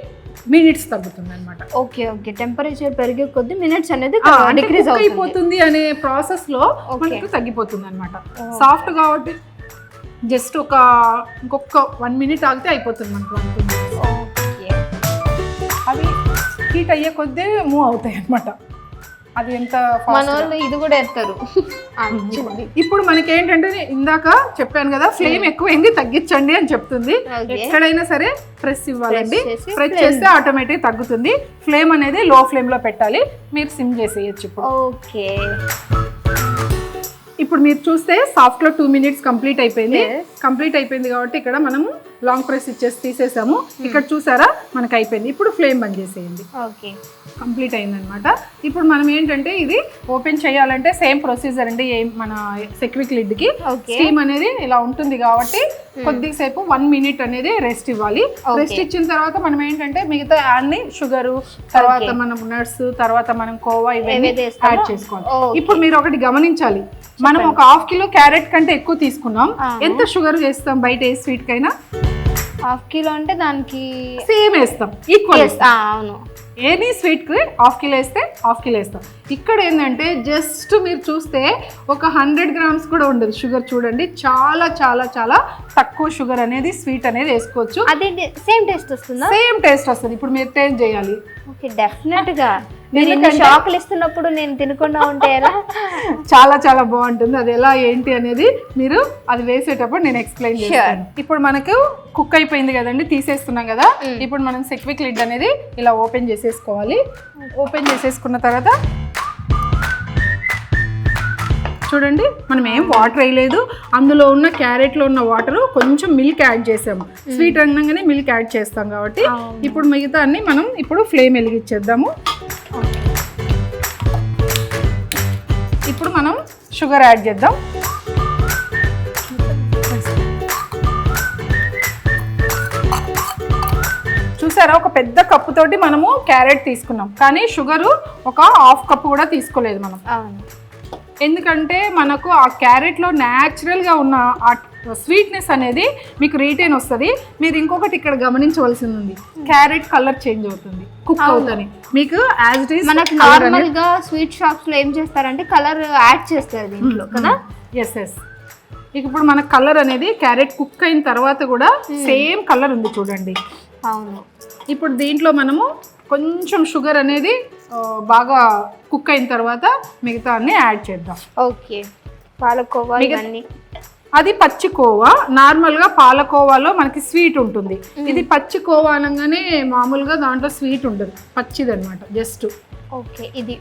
మినిట్స్ తగ్గుతుంది అనమాట. ఓకే, టెంపరేచర్ పెరిగే కొద్ది మినిట్స్ అనేది డిక్రీజ్ అయిపోతుంది అనే ప్రాసెస్ లో మనకి తగ్గిపోతుంది అనమాట. సాఫ్ట్ కాబట్టి జస్ట్ ఇంకొక 1 మినిట్ ఆగితే అయిపోతుంది మనకు. అవి హీట్ అయ్యే కొద్దీ మూవ్ అవుతాయి అనమాట. అది ఎంత ఇది కూడా ఎత్తారు. ఇప్పుడు మనకి ఏంటంటే ఇందాక చెప్పాను కదా, ఫ్లేమ్ ఎక్కువైంది తగ్గించండి అని చెప్తుంది. ఎక్కడైనా సరే ప్రెస్ ఇవ్వాలండి, ప్రెస్ చేస్తే ఆటోమేటిక్ తగ్గుతుంది. ఫ్లేమ్ అనేది లో ఫ్లేమ్ లో పెట్టాలి, మీరు సిమ్ చేసేయచ్చు. ఓకే, ఇప్పుడు మీరు చూస్తే సాఫ్ట్ లో 2 మినిట్స్ కంప్లీట్ అయిపోయింది కాబట్టి ఇక్కడ మనము లాంగ్ ప్రెస్ ఇచ్చేసి తీసేసాము. ఇక్కడ చూసారా మనకు అయిపోయింది. ఇప్పుడు ఫ్లేమ్ బంద్ చేసేయండి. ఓకే, కంప్లీట్ అయిందనమాట. ఇప్పుడు మనం ఏంటంటే ఇది ఓపెన్ చేయాలంటే సేమ్ ప్రొసీజర్ అండి, మన సెక్విక్ లిడ్ కి స్టీమ్ అనేది ఇలా ఉంటుంది కాబట్టి కొద్దిసేపు 1 మినిట్ అనేది రెస్ట్ ఇవ్వాలి. రెస్ట్ ఇచ్చిన తర్వాత మనం ఏంటంటే మిగతా అన్ని షుగర్, తర్వాత మనం నట్స్, తర్వాత మనం కోవా ఇవన్నీ యాడ్ చేసుకోవాలి. ఇప్పుడు మీరు ఒకటి గమనించాలి, మనం ఒక 1/2 కిలో క్యారెట్ కంటే ఎక్కువ తీసుకున్నాం. ఎంత షుగర్ వేస్తాం బయట ఏ స్వీట్ కైనా? 1/2 కిలో అంటే దానికి సేమ్ వేస్తాం, ఈక్వల్. అవును, ఏనీ స్వీట్ కి 1/2 కిలో వేస్తే 1/2 కిలో వేస్తాం. ఇక్కడ ఏంటంటే జస్ట్ మీరు చూస్తే ఒక 100 గ్రామ్స్ కూడా ఉండదు షుగర్. చూడండి, చాలా చాలా చాలా తక్కువ షుగర్ అనేది స్వీట్ అనేది వేసుకోవచ్చు. అదే సేమ్ టేస్ట్ వస్తుందా? సేమ్ టేస్ట్ వస్తుంది. ఇప్పుడు మీరు టేస్ట్ చేయాలి. ఓకే, డెఫినెట్ గా మీరు ఇన్ని షాకులు ఇస్తున్నప్పుడు నేను తినకుండా ఉంటే ఎలా? చాలా చాలా బాగుంటుంది. అది ఎలా ఏంటి అనేది మీరు అది వేసేటప్పుడు నేను ఎక్స్ప్లెయిన్ చేస్తాను. ఇప్పుడు మనకు కుక్ అయిపోయింది కదండి, తీసేస్తున్నాం కదా. ఇప్పుడు మనం సెక్విక్ లిడ్ అనేది ఇలా ఓపెన్ చేసేసుకోవాలి. ఓపెన్ చేసేసుకున్న తర్వాత చూడండి, మనం ఏం వాటర్ వేయలేదు. అందులో ఉన్న క్యారెట్లో ఉన్న వాటర్ కొంచెం మిల్క్ యాడ్ చేసాము. స్వీట్ అనగానే మిల్క్ యాడ్ చేస్తాం కాబట్టి ఇప్పుడు మిగతా అన్ని మనం ఇప్పుడు ఫ్లేమ్ వెలిగించేద్దాము. ఇప్పుడు మనం షుగర్ యాడ్ చేద్దాం. చూసారా, ఒక పెద్ద కప్పు తోటి మనము క్యారెట్ తీసుకున్నాం, కానీ షుగరు ఒక హాఫ్ కప్పు కూడా తీసుకోలేదు మనం. ఎందుకంటే మనకు ఆ క్యారెట్లో న్యాచురల్గా ఉన్న ఆ స్వీట్నెస్ అనేది మీకు రీటైన్ వస్తుంది. మీరు ఇంకొకటి ఇక్కడ గమనించవలసింది ఉంది, క్యారెట్ కలర్ చేంజ్ అవుతుంది కుక్ అవుతుంది మీకు. యాజ్ ఇట్ ఈస్ మనకు నార్మల్గా స్వీట్ షాప్స్లో ఏం చేస్తారంటే కలర్ యాడ్ చేస్తారు దీంట్లో కదా. ఎస్. ఇప్పుడు మన కలర్ అనేది క్యారెట్ కుక్ అయిన తర్వాత కూడా సేమ్ కలర్ ఉంది చూడండి. అవును. ఇప్పుడు దీంట్లో మనము కొంచెం షుగర్ అనేది బాగా కుక్ అయిన తర్వాత మిగతా అన్ని యాడ్ చేద్దాం. ఓకే. పాలకోవా ఇవన్నీ అది పచ్చి కోవా. నార్మల్గా పాలకోవాలో మనకి స్వీట్ ఉంటుంది. ఇది పచ్చి కోవా అనగానే మామూలుగా దాంట్లో స్వీట్ ఉండదు, పచ్చిది అనమాట జస్ట్. ఓకే, ఇది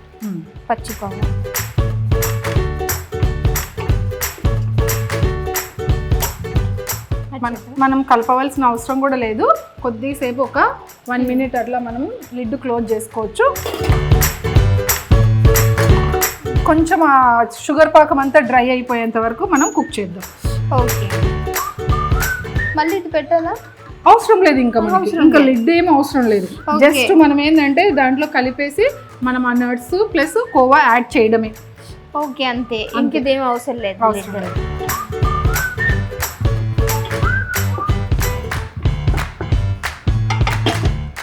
పచ్చి కోవా. మనం కలపవలసిన అవసరం కూడా లేదు. కొద్దిసేపు ఒక 1 minute అట్లా మనం లిడ్ క్లోజ్ చేసుకోవచ్చు. కొంచెం ఆ షుగర్ పాకం అంతా డ్రై అయిపోయేంత వరకు మనం కుక్ చేద్దాం. ఓకే. మళ్ళీ ఇది పెట్టాలా? అవసరం లేదు, ఇంకా లిడ్ ఏం అవసరం లేదు. జస్ట్ మనం ఏంటంటే దాంట్లో కలిపేసి మనం ఆ నట్స్ ప్లస్ కోవా యాడ్ చేయడమే. ఓకే, అంతే. ఇంకేదేం అవసరం లేదు.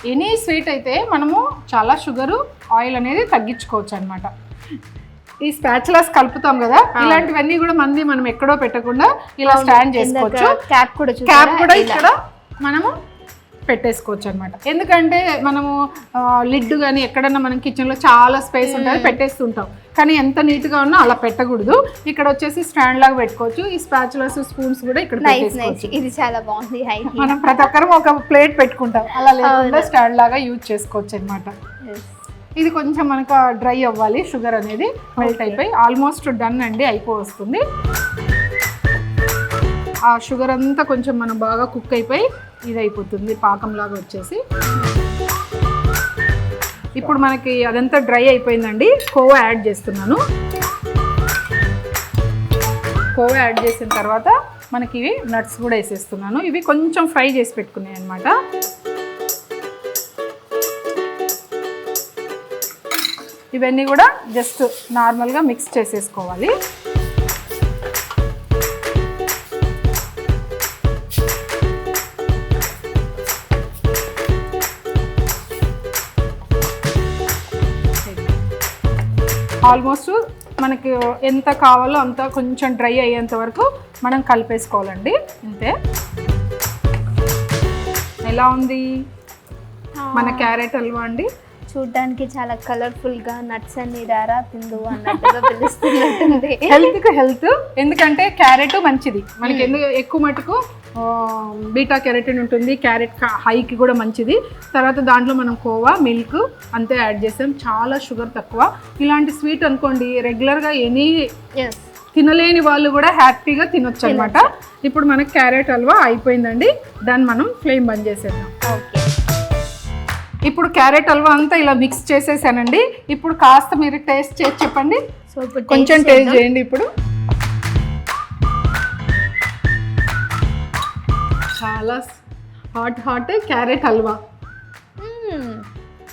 ఎనీ స్వీట్ అయితే మనము చాలా షుగరు ఆయిల్ అనేది తగ్గించుకోవచ్చు అనమాట. ఈ స్పాచులాస్ కలుపుతాం కదా, ఇలాంటివన్నీ కూడా మనం ఎక్కడో పెట్టకుండా ఇలా స్టాండ్ చేసుకోవచ్చు. క్యాప్ కూడా ఇక్కడ మనము పెట్టేసుకోవచ్చు అనమాట. ఎందుకంటే మనము లిడ్ కానీ ఎక్కడన్నా మనం కిచెన్లో చాలా స్పేస్ ఉంటుంది పెట్టేస్తుంటాం, కానీ ఎంత నీట్గా ఉన్నా అలా పెట్టకూడదు. ఇక్కడ వచ్చేసి స్టాండ్ లాగా పెట్టుకోవచ్చు. ఈ స్పాచులాస్ స్పూన్స్ కూడా ఇక్కడ పెట్టేసుకోవచ్చు. ఇది చాలా బాగుంది. మనం ప్రతి ఒక్కరు ఒక ప్లేట్ పెట్టుకుంటాం, అలా లేకుండా స్టాండ్ లాగా యూజ్ చేసుకోవచ్చు అనమాట. ఇది కొంచెం మనకు డ్రై అవ్వాలి, షుగర్ అనేది మెల్ట్ అయిపోయి ఆల్మోస్ట్ డన్ అండి, అయిపోతుంది. ఆ షుగర్ అంతా కొంచెం మనం బాగా కుక్ అయిపోయి ఇది అయిపోతుంది, పాకంలాగా వచ్చేసి. ఇప్పుడు మనకి అదంతా డ్రై అయిపోయిందండి. కోవా యాడ్ చేస్తున్నాను. కోవా యాడ్ చేసిన తర్వాత మనకి ఇవి నట్స్ కూడా వేసేస్తున్నాను. ఇవి కొంచెం ఫ్రై చేసి పెట్టుకున్నాయి అనమాట. ఇవన్నీ కూడా జస్ట్ నార్మల్గా మిక్స్ చేసేసుకోవాలి. ఆల్మోస్ట్ మనకి ఎంత కావాలో అంత కొంచెం డ్రై అయ్యేంత వరకు మనం కలిపేసుకోవాలండి, అంతే. ఎలా ఉంది మన క్యారెట్ హల్వా అండి? చూడ్డానికి చాలా కలర్ఫుల్గా నట్స్ అన్ని రారా తిందు అన్నట్టుగా పిలుస్తున్నట్టుంది. హెల్త్కి హెల్త్, ఎందుకంటే క్యారెట్ మంచిది మనకి. ఎందుకు ఎక్కువ మటుకు బీటా కెరటిన్ ఉంటుంది, క్యారెట్ హైకి కూడా మంచిది. తర్వాత దాంట్లో మనం కోవా మిల్క్ అంతే యాడ్ చేసాం, చాలా షుగర్ తక్కువ. ఇలాంటి స్వీట్ అనుకోండి రెగ్యులర్గా ఎనీ తినలేని వాళ్ళు కూడా హ్యాపీగా తినొచ్చు అనమాట. ఇప్పుడు మనకి క్యారెట్ హల్వా అయిపోయిందండి, దాన్ని మనం ఫ్లేమ్ బంద్ చేసేద్దాం. ఓకే. ఇప్పుడు క్యారెట్ హల్వా అంతా ఇలా మిక్స్ చేసేసానండి. ఇప్పుడు కాస్త మీరు టేస్ట్ చేసి చెప్పండి. సో ఇప్పుడు కొంచెం టేస్ట్ చేయండి. ఇప్పుడు చాలా hot carrot halwa,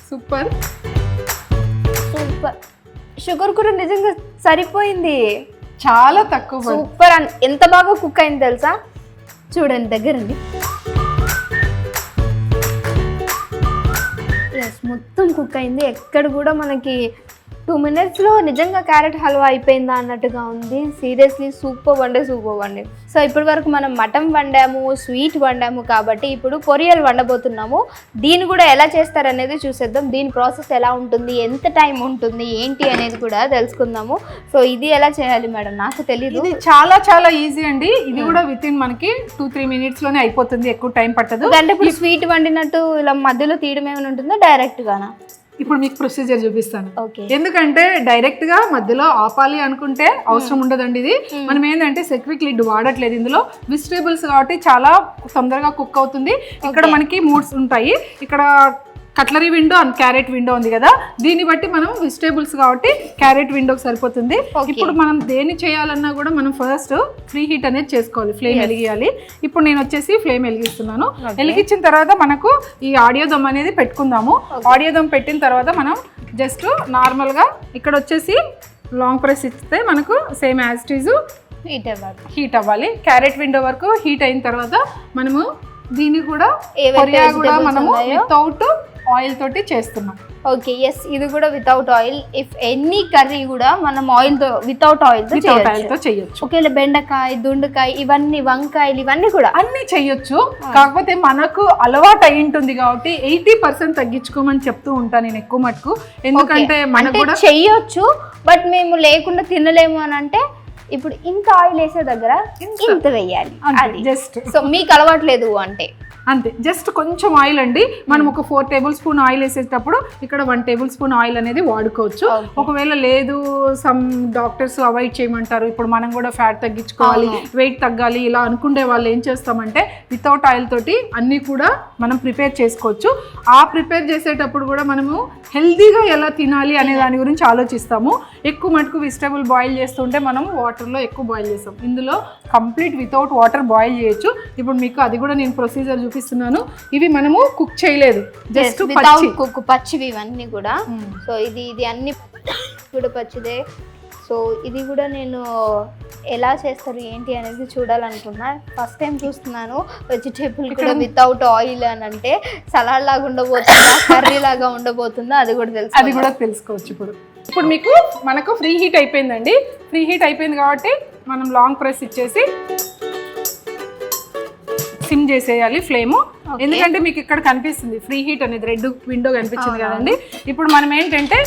super. Sugar కూడా నిజంగా సరిపోయింది, చాలా తక్కువ, సూపర్. ఎంత బాగా కుక్ అయింది తెలుసా, చూడండి దగ్గరండి. మొత్తం కుక్ అయింది, ఎక్కడ కూడా మనకి 2 minutesలో నిజంగా క్యారెట్ హల్వా అయిపోయిందా అన్నట్టుగా ఉంది. సీరియస్లీ సూపర్ వండే. సో ఇప్పటి వరకు మనం మటన్ వండాము, స్వీట్ వండాము, కాబట్టి ఇప్పుడు పొరియల్ వండబోతున్నాము. దీన్ని కూడా ఎలా చేస్తారనేది చూసేద్దాం. దీని ప్రాసెస్ ఎలా ఉంటుంది, ఎంత టైం ఉంటుంది, ఏంటి అనేది కూడా తెలుసుకుందాము. సో ఇది ఎలా చేయాలి మేడం, నాకు తెలియదు. ఇది చాలా చాలా ఈజీ అండి. ఇది కూడా విత్ ఇన్ మనకి 2-3 minutes లోనే అయిపోతుంది, ఎక్కువ టైం పట్టదు. అంటే ఇప్పుడు స్వీట్ వండినట్టు ఇలా మధ్యలో తీయడం ఏమైనా ఉంటుందా, డైరెక్ట్ గానా? ఇప్పుడు మీకు ప్రొసీజర్ చూపిస్తాను. ఓకే. ఎందుకంటే డైరెక్ట్ గా మధ్యలో ఆపాలి అనుకుంటే అవసరం ఉండదండి. ఇది మనం ఏంటంటే సెక్విక్ లిడ్ వాడట్లేదు. ఇందులో వెజిటేబుల్స్ కాబట్టి చాలా తొందరగా కుక్ అవుతుంది. ఇక్కడ మనకి మూడ్స్ ఉంటాయి. ఇక్కడ cutlery window and carrot window ఉంది కదా, దీన్ని బట్టి మనం వెజిటేబుల్స్ కాబట్టి క్యారెట్ విండోకి సరిపోతుంది. ఇప్పుడు మనం దేన్ని చేయాలన్నా కూడా మనం ఫస్ట్ ఫ్రీ హీట్ అనేది చేసుకోవాలి, ఫ్లేమ్ వెలిగియాలి. ఇప్పుడు నేను వచ్చేసి ఫ్లేమ్ వెలిగిస్తున్నాను. వెలిగించిన తర్వాత మనకు ఈ ఆడియో దమ్ అనేది పెట్టుకుందాము. ఆడియో దమ్ పెట్టిన తర్వాత మనం జస్ట్ నార్మల్గా ఇక్కడ వచ్చేసి లాంగ్ ప్రెస్ ఇస్తే మనకు same as it is heat అవ్వాలి. క్యారెట్ విండో వరకు హీట్ అయిన తర్వాత మనము దీన్ని కూడా మనము వితౌట్ ఆయిల్ తోటి చేస్తున్నాం. ఓకే, ఎస్, ఇది కూడా without oil. If any curry కూడా మనం ఆయిల్తో వితౌట్ ఆయిల్తో చేయొచ్చు. ఒకవేళ బెండకాయ, దొండకాయ, ఇవన్నీ వంకాయలు, ఇవన్నీ కూడా అన్ని చేయొచ్చు. కాకపోతే మనకు అలవాటు అయి ఉంటుంది కాబట్టి 80% తగ్గించుకోమని చెప్తూ ఉంటాను నేను ఎక్కువ మటుకు. ఎందుకంటే మనకు కూడా చెయ్యొచ్చు, బట్ మేము లేకుండా తినలేము అని అంటే ఇప్పుడు ఇంత ఆయిల్ వేసే దగ్గర ఇంత వేయాలి. జస్ట్ సో మీకు అలవాటు లేదు అంటే అంతే, జస్ట్ కొంచెం ఆయిల్ అండి. మనం ఒక 4 tablespoon ఆయిల్ వేసేటప్పుడు ఇక్కడ 1 tablespoon ఆయిల్ అనేది వాడుకోవచ్చు. ఒకవేళ లేదు, సమ్ డాక్టర్స్ అవాయిడ్ చేయమంటారు, ఇప్పుడు మనం కూడా ఫ్యాట్ తగ్గించుకోవాలి, వెయిట్ తగ్గాలి, ఇలా అనుకునే వాళ్ళు ఏం చేస్తామంటే వితౌట్ ఆయిల్ తోటి అన్నీ కూడా మనం ప్రిపేర్ చేసుకోవచ్చు. ఆ ప్రిపేర్ చేసేటప్పుడు కూడా మనము హెల్దీగా ఎలా తినాలి అనే దాని గురించి ఆలోచిస్తాము. ఎక్కువ మటుకు వెజిటేబుల్ బాయిల్ చేస్తుంటే మనం వాటర్లో ఎక్కువ బాయిల్ చేస్తాం. ఇందులో కంప్లీట్ వితౌట్ వాటర్ బాయిల్ చేయొచ్చు. ఇప్పుడు మీకు అది కూడా నేను ప్రొసీజర్ చూపిస్తున్నాను. ఇవి మనము కుక్ చేయలేదు, జస్ట్ పచ్చివి ఇవన్నీ కూడా. సో ఇది అన్ని కూడా పచ్చిదే. సో ఇది కూడా నేను ఎలా చేస్తారు ఏంటి అనేది చూడాలనుకున్నా. ఫస్ట్ టైం చూస్తున్నాను. వెజిటేబుల్ కూడా వితౌట్ ఆయిల్ అని అంటే సలాడ్ లాగా ఉండబోతుందా, కర్రీ లాగా ఉండబోతుందా, అది కూడా తెలుసుకోవచ్చు. ఇప్పుడు మనకు ఫ్రీ హీట్ అయిపోయిందండి. ఫ్రీ హీట్ అయిపోయింది కాబట్టి మనం లాంగ్ ప్రెస్ ఇచ్చేసి సిమ్ చేసేయాలి ఫ్లేమ్. ఎందుకంటే మీకు ఇక్కడ కనిపిస్తుంది ఫ్రీ హీట్ అనేది రెడ్ విండో కనిపించింది కదండి. ఇప్పుడు మనం ఏంటంటే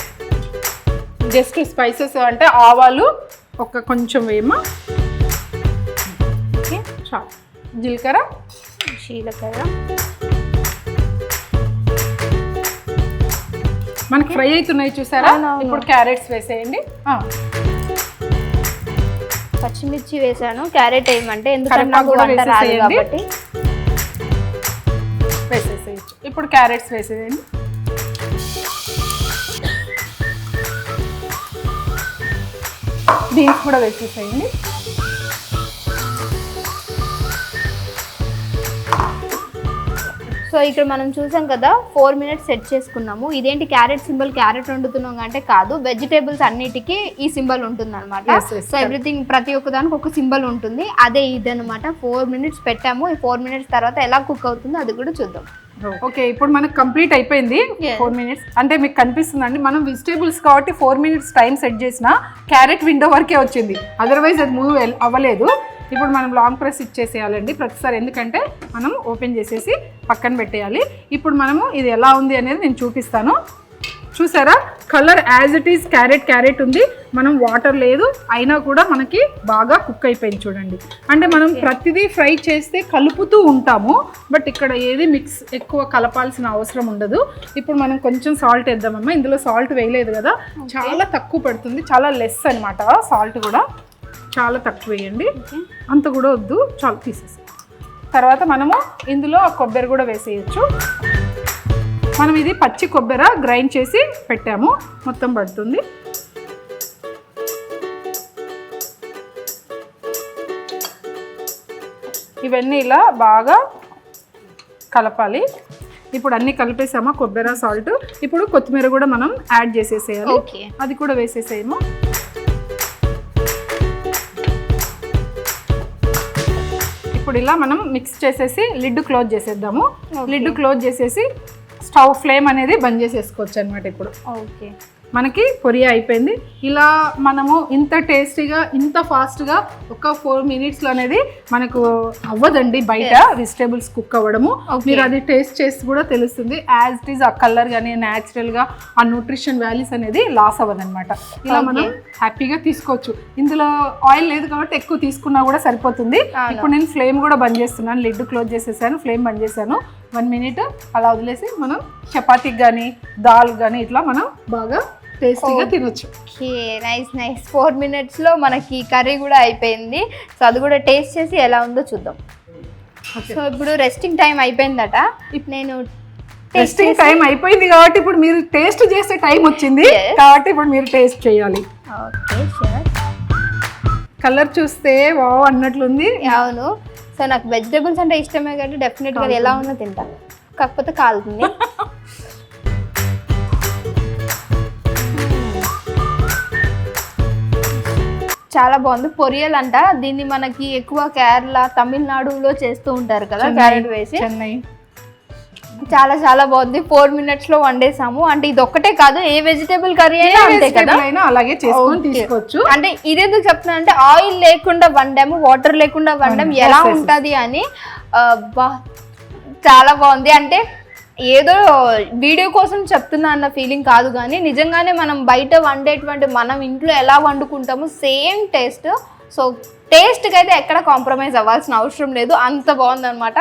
జస్ట్ స్పైసెస్ అంటే ఆవాలు ఒక కొంచెం వేమ, జీలకర్ర మనకి ఫ్రై అవుతున్నాయి చూసారా. ఇప్పుడు క్యారెట్స్ వేసేయండి. పచ్చిమిర్చి వేసాను, క్యారెట్ వేయమంటే ఎందుకంటే నాకు వంట రాదు కాబట్టి వేసేసేయచ్చు. ఇప్పుడు క్యారెట్స్ వేసేయండి. బీన్స్ కూడా వేసేసేయండి. సో ఇక్కడ మనం చూసాం కదా 4 minutes సెట్ చేసుకున్నాము. ఇదేంటి క్యారెట్ సింబల్, క్యారెట్ వండుతున్నాం అంటే కాదు, వెజిటేబుల్స్ అన్నిటికీ ఈ సింబల్ ఉంటుంది అనమాట. సో ఎవ్రీథింగ్ ప్రతి ఒక్క దానికి ఒక సింబల్ ఉంటుంది, అదే ఇది అనమాట. 4 minutes పెట్టాము. ఈ 4 minutes తర్వాత ఎలా కుక్ అవుతుందో అది కూడా చూద్దాం. ఓకే, ఇప్పుడు మనకు కంప్లీట్ అయిపోయింది 4 minutes. అంటే మీకు కనిపిస్తుందండి, మనం వెజిటేబుల్స్ కాబట్టి 4 minutes టైం సెట్ చేసిన క్యారెట్ విండో వరకే వచ్చింది, అదర్వైజ్ అది మూవ్ అవ్వలేదు. ఇప్పుడు మనం లాంగ్ ప్రెస్ ఇచ్చేసేయాలండి ప్రతిసారి, ఎందుకంటే మనం ఓపెన్ చేసేసి పక్కన పెట్టేయాలి. ఇప్పుడు మనము ఇది ఎలా ఉంది అనేది నేను చూపిస్తాను. చూసారా, colour as it is carrot ఉంది, మనం వాటర్ లేదు, అయినా కూడా మనకి బాగా కుక్ అయిపోయింది చూడండి. అంటే మనం ప్రతిదీ ఫ్రై చేస్తే కలుపుతూ ఉంటాము, బట్ ఇక్కడ ఏది మిక్స్ ఎక్కువ కలపాల్సిన అవసరం ఉండదు. ఇప్పుడు మనం కొంచెం సాల్ట్ వేద్దామమ్మా. ఇందులో సాల్ట్ వేయలేదు కదా, చాలా తక్కువ పడుతుంది, చాలా లెస్ అనమాట. సాల్ట్ కూడా చాలా తక్కువ వేయండి, అంత కూడా వద్దు, చాలా తీసేసి. తర్వాత మనము ఇందులో కొబ్బరి కూడా వేసేయచ్చు. మనం ఇది పచ్చి కొబ్బరి గ్రైండ్ చేసి పెట్టాము, మొత్తం పడుతుంది. ఇవన్నీ ఇలా బాగా కలపాలి. ఇప్పుడు అన్నీ కలిపేసామా, కొబ్బరి, సాల్ట్. ఇప్పుడు కొత్తిమీర కూడా మనం యాడ్ చేసేసేయాలి, అది కూడా వేసేసేయము. ఇప్పుడు ఇలా మనం మిక్స్ చేసేసి లిడ్ క్లోజ్ చేసేద్దాము. లిడ్ క్లోజ్ చేసేసి స్టవ్ ఫ్లేమ్ అనేది బంద్ చేసేసుకోవచ్చు అనమాట. ఇప్పుడు ఓకే, మనకి పొరియా అయిపోయింది. ఇలా మనము ఇంత టేస్టీగా ఇంత ఫాస్ట్గా ఒక 4 minutesలో అనేది మనకు అవ్వదండి బయట వెజిటేబుల్స్ కుక్ అవ్వడము. మీరు అది టేస్ట్ చేసి కూడా తెలుస్తుంది. యాజ్ ఇట్ ఈస్ ఆ కలర్ కానీ న్యాచురల్గా ఆ న్యూట్రిషన్ వాల్యూస్ అనేది లాస్ అవ్వదన్నమాట. ఇలా మనం హ్యాపీగా తీసుకోవచ్చు. ఇందులో ఆయిల్ లేదు కాబట్టి ఎక్కువ తీసుకున్నా కూడా సరిపోతుంది. ఇప్పుడు నేను ఫ్లేమ్ కూడా బంద్ చేస్తున్నాను, లిడ్ క్లోజ్ చేసేసాను, ఫ్లేమ్ బంద్ చేశాను. 1 minute అలా వదిలేసి మనం చపాతీకి కానీ దాల్ కానీ ఇట్లా మనం బాగా టేస్టీగా తినొచ్చు. ఓకే, నైస్ 4 minutesలో మనకి కర్రీ కూడా అయిపోయింది. సో అది కూడా టేస్ట్ చేసి ఎలా ఉందో చూద్దాం. సో ఇప్పుడు రెస్టింగ్ టైం అయిపోయిందట. ఇప్పుడు నేను టేస్టింగ్ టైం అయిపోయింది కాబట్టి ఇప్పుడు మీరు టేస్ట్ చేసే టైం వచ్చింది కాబట్టి ఇప్పుడు మీరు టేస్ట్ చేయాలి. Okay sure. కలర్ చూస్తే వావ్ అన్నట్లుంది. అవును. సో నాకు వెజిటేబుల్స్ అంటే ఇష్టమే కాబట్టి డెఫినెట్గా ఎలా ఉన్నా తింటాను, కాకపోతే కాలుతుంది. చాలా బాగుంది. పొరియల్ అంట, దీన్ని మనకి ఎక్కువ కేరళ తమిళనాడులో చేస్తూ ఉంటారు కదా క్యారెట్ వేసి. చెన్నై చాలా చాలా బాగుంది. 4 minutesలో వండేసాము. అంటే ఇది ఒక్కటే కాదు, ఏ వెజిటేబుల్ కర్రీ అయినా అంతే కదా, అలాగే చేసుకొని తీసుకోవచ్చు. అంటే ఇదేందుకు చెప్తున్నా అంటే ఆయిల్ లేకుండా వండాము, వాటర్ లేకుండా వండాము, ఎలా ఉంటది అని. చాలా బాగుంది. అంటే ఏదో వీడియో కోసం చెప్తున్నా అన్న ఫీలింగ్ కాదు, కానీ నిజంగానే మనం బయట వండేటువంటి మనం ఇంట్లో ఎలా వండుకుంటామో సేమ్ టేస్ట్. సో టేస్ట్కి అయితే ఎక్కడ కాంప్రమైజ్ అవ్వాల్సిన అవసరం లేదు, అంత బాగుందన్నమాట.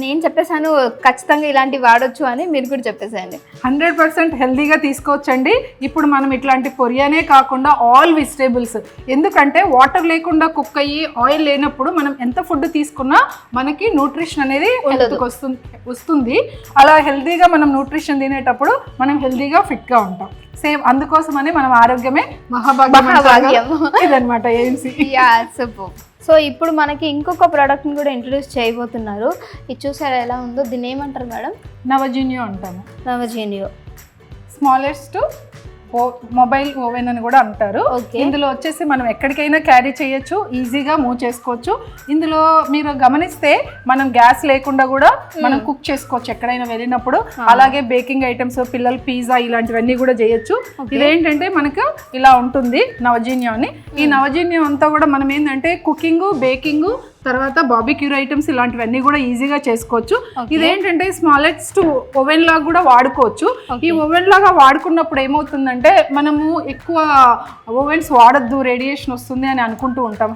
నేను చెప్పేసాను ఖచ్చితంగా ఇలాంటివి వాడొచ్చు అని, మీరు కూడా చెప్పేసాయండి. 100% హెల్దీగా తీసుకోవచ్చండి. ఇప్పుడు మనం ఇట్లాంటి పొరియానే కాకుండా ఆల్ వెజిటేబుల్స్, ఎందుకంటే వాటర్ లేకుండా కుక్ అయ్యి ఆయిల్ లేనప్పుడు మనం ఎంత ఫుడ్ తీసుకున్నా మనకి న్యూట్రిషన్ అనేది వస్తుంది. అలా హెల్దీగా మనం న్యూట్రిషన్ తినేటప్పుడు మనం హెల్దీగా ఫిట్గా ఉంటాం. సేమ్ అందుకోసమని మనం ఆరోగ్యమే మహాభాగ్యం ఇదనమాట ఏఎంసీ. సో ఇప్పుడు మనకి ఇంకొక ప్రోడక్ట్ని కూడా ఇంట్రడ్యూస్ చేయబోతున్నారు. ఇది చూసారా ఎలా ఉందో? దీన్ని ఏమంటారు మేడం? నవజీనియో అంటాము. నవజీనియో స్మాలెస్ట్ మొబైల్ ఓవెన్ అని కూడా అంటారు. ఇందులో వచ్చేసి మనం ఎక్కడికైనా క్యారీ చేయొచ్చు, ఈజీగా మూవ్ చేసుకోవచ్చు. ఇందులో మీరు గమనిస్తే మనం గ్యాస్ లేకుండా కూడా మనం కుక్ చేసుకోవచ్చు ఎక్కడైనా వెళ్ళినప్పుడు. అలాగే బేకింగ్ ఐటమ్స్, పిల్లలు పిజ్జా ఇలాంటివన్నీ కూడా చేయొచ్చు. ఇదేంటంటే మనకు ఇలా ఉంటుంది నవజీనియో అని. ఈ నవజీనియో అంతా కూడా మనం ఏంటంటే కుకింగ్, బేకింగ్, తర్వాత బార్బిక్యూ ఐటమ్స్ ఇలాంటివన్నీ కూడా ఈజీగా చేసుకోవచ్చు. ఇదేంటంటే స్మాలెస్ట్ ఓవెన్ లాగా కూడా వాడుకోవచ్చు. ఈ ఓవెన్ లాగా వాడుకున్నప్పుడు ఏమవుతుందంటే మనము ఎక్కువ ఓవెన్స్ వాడద్దు, రేడియేషన్ వస్తుంది అని అనుకుంటూ ఉంటాం,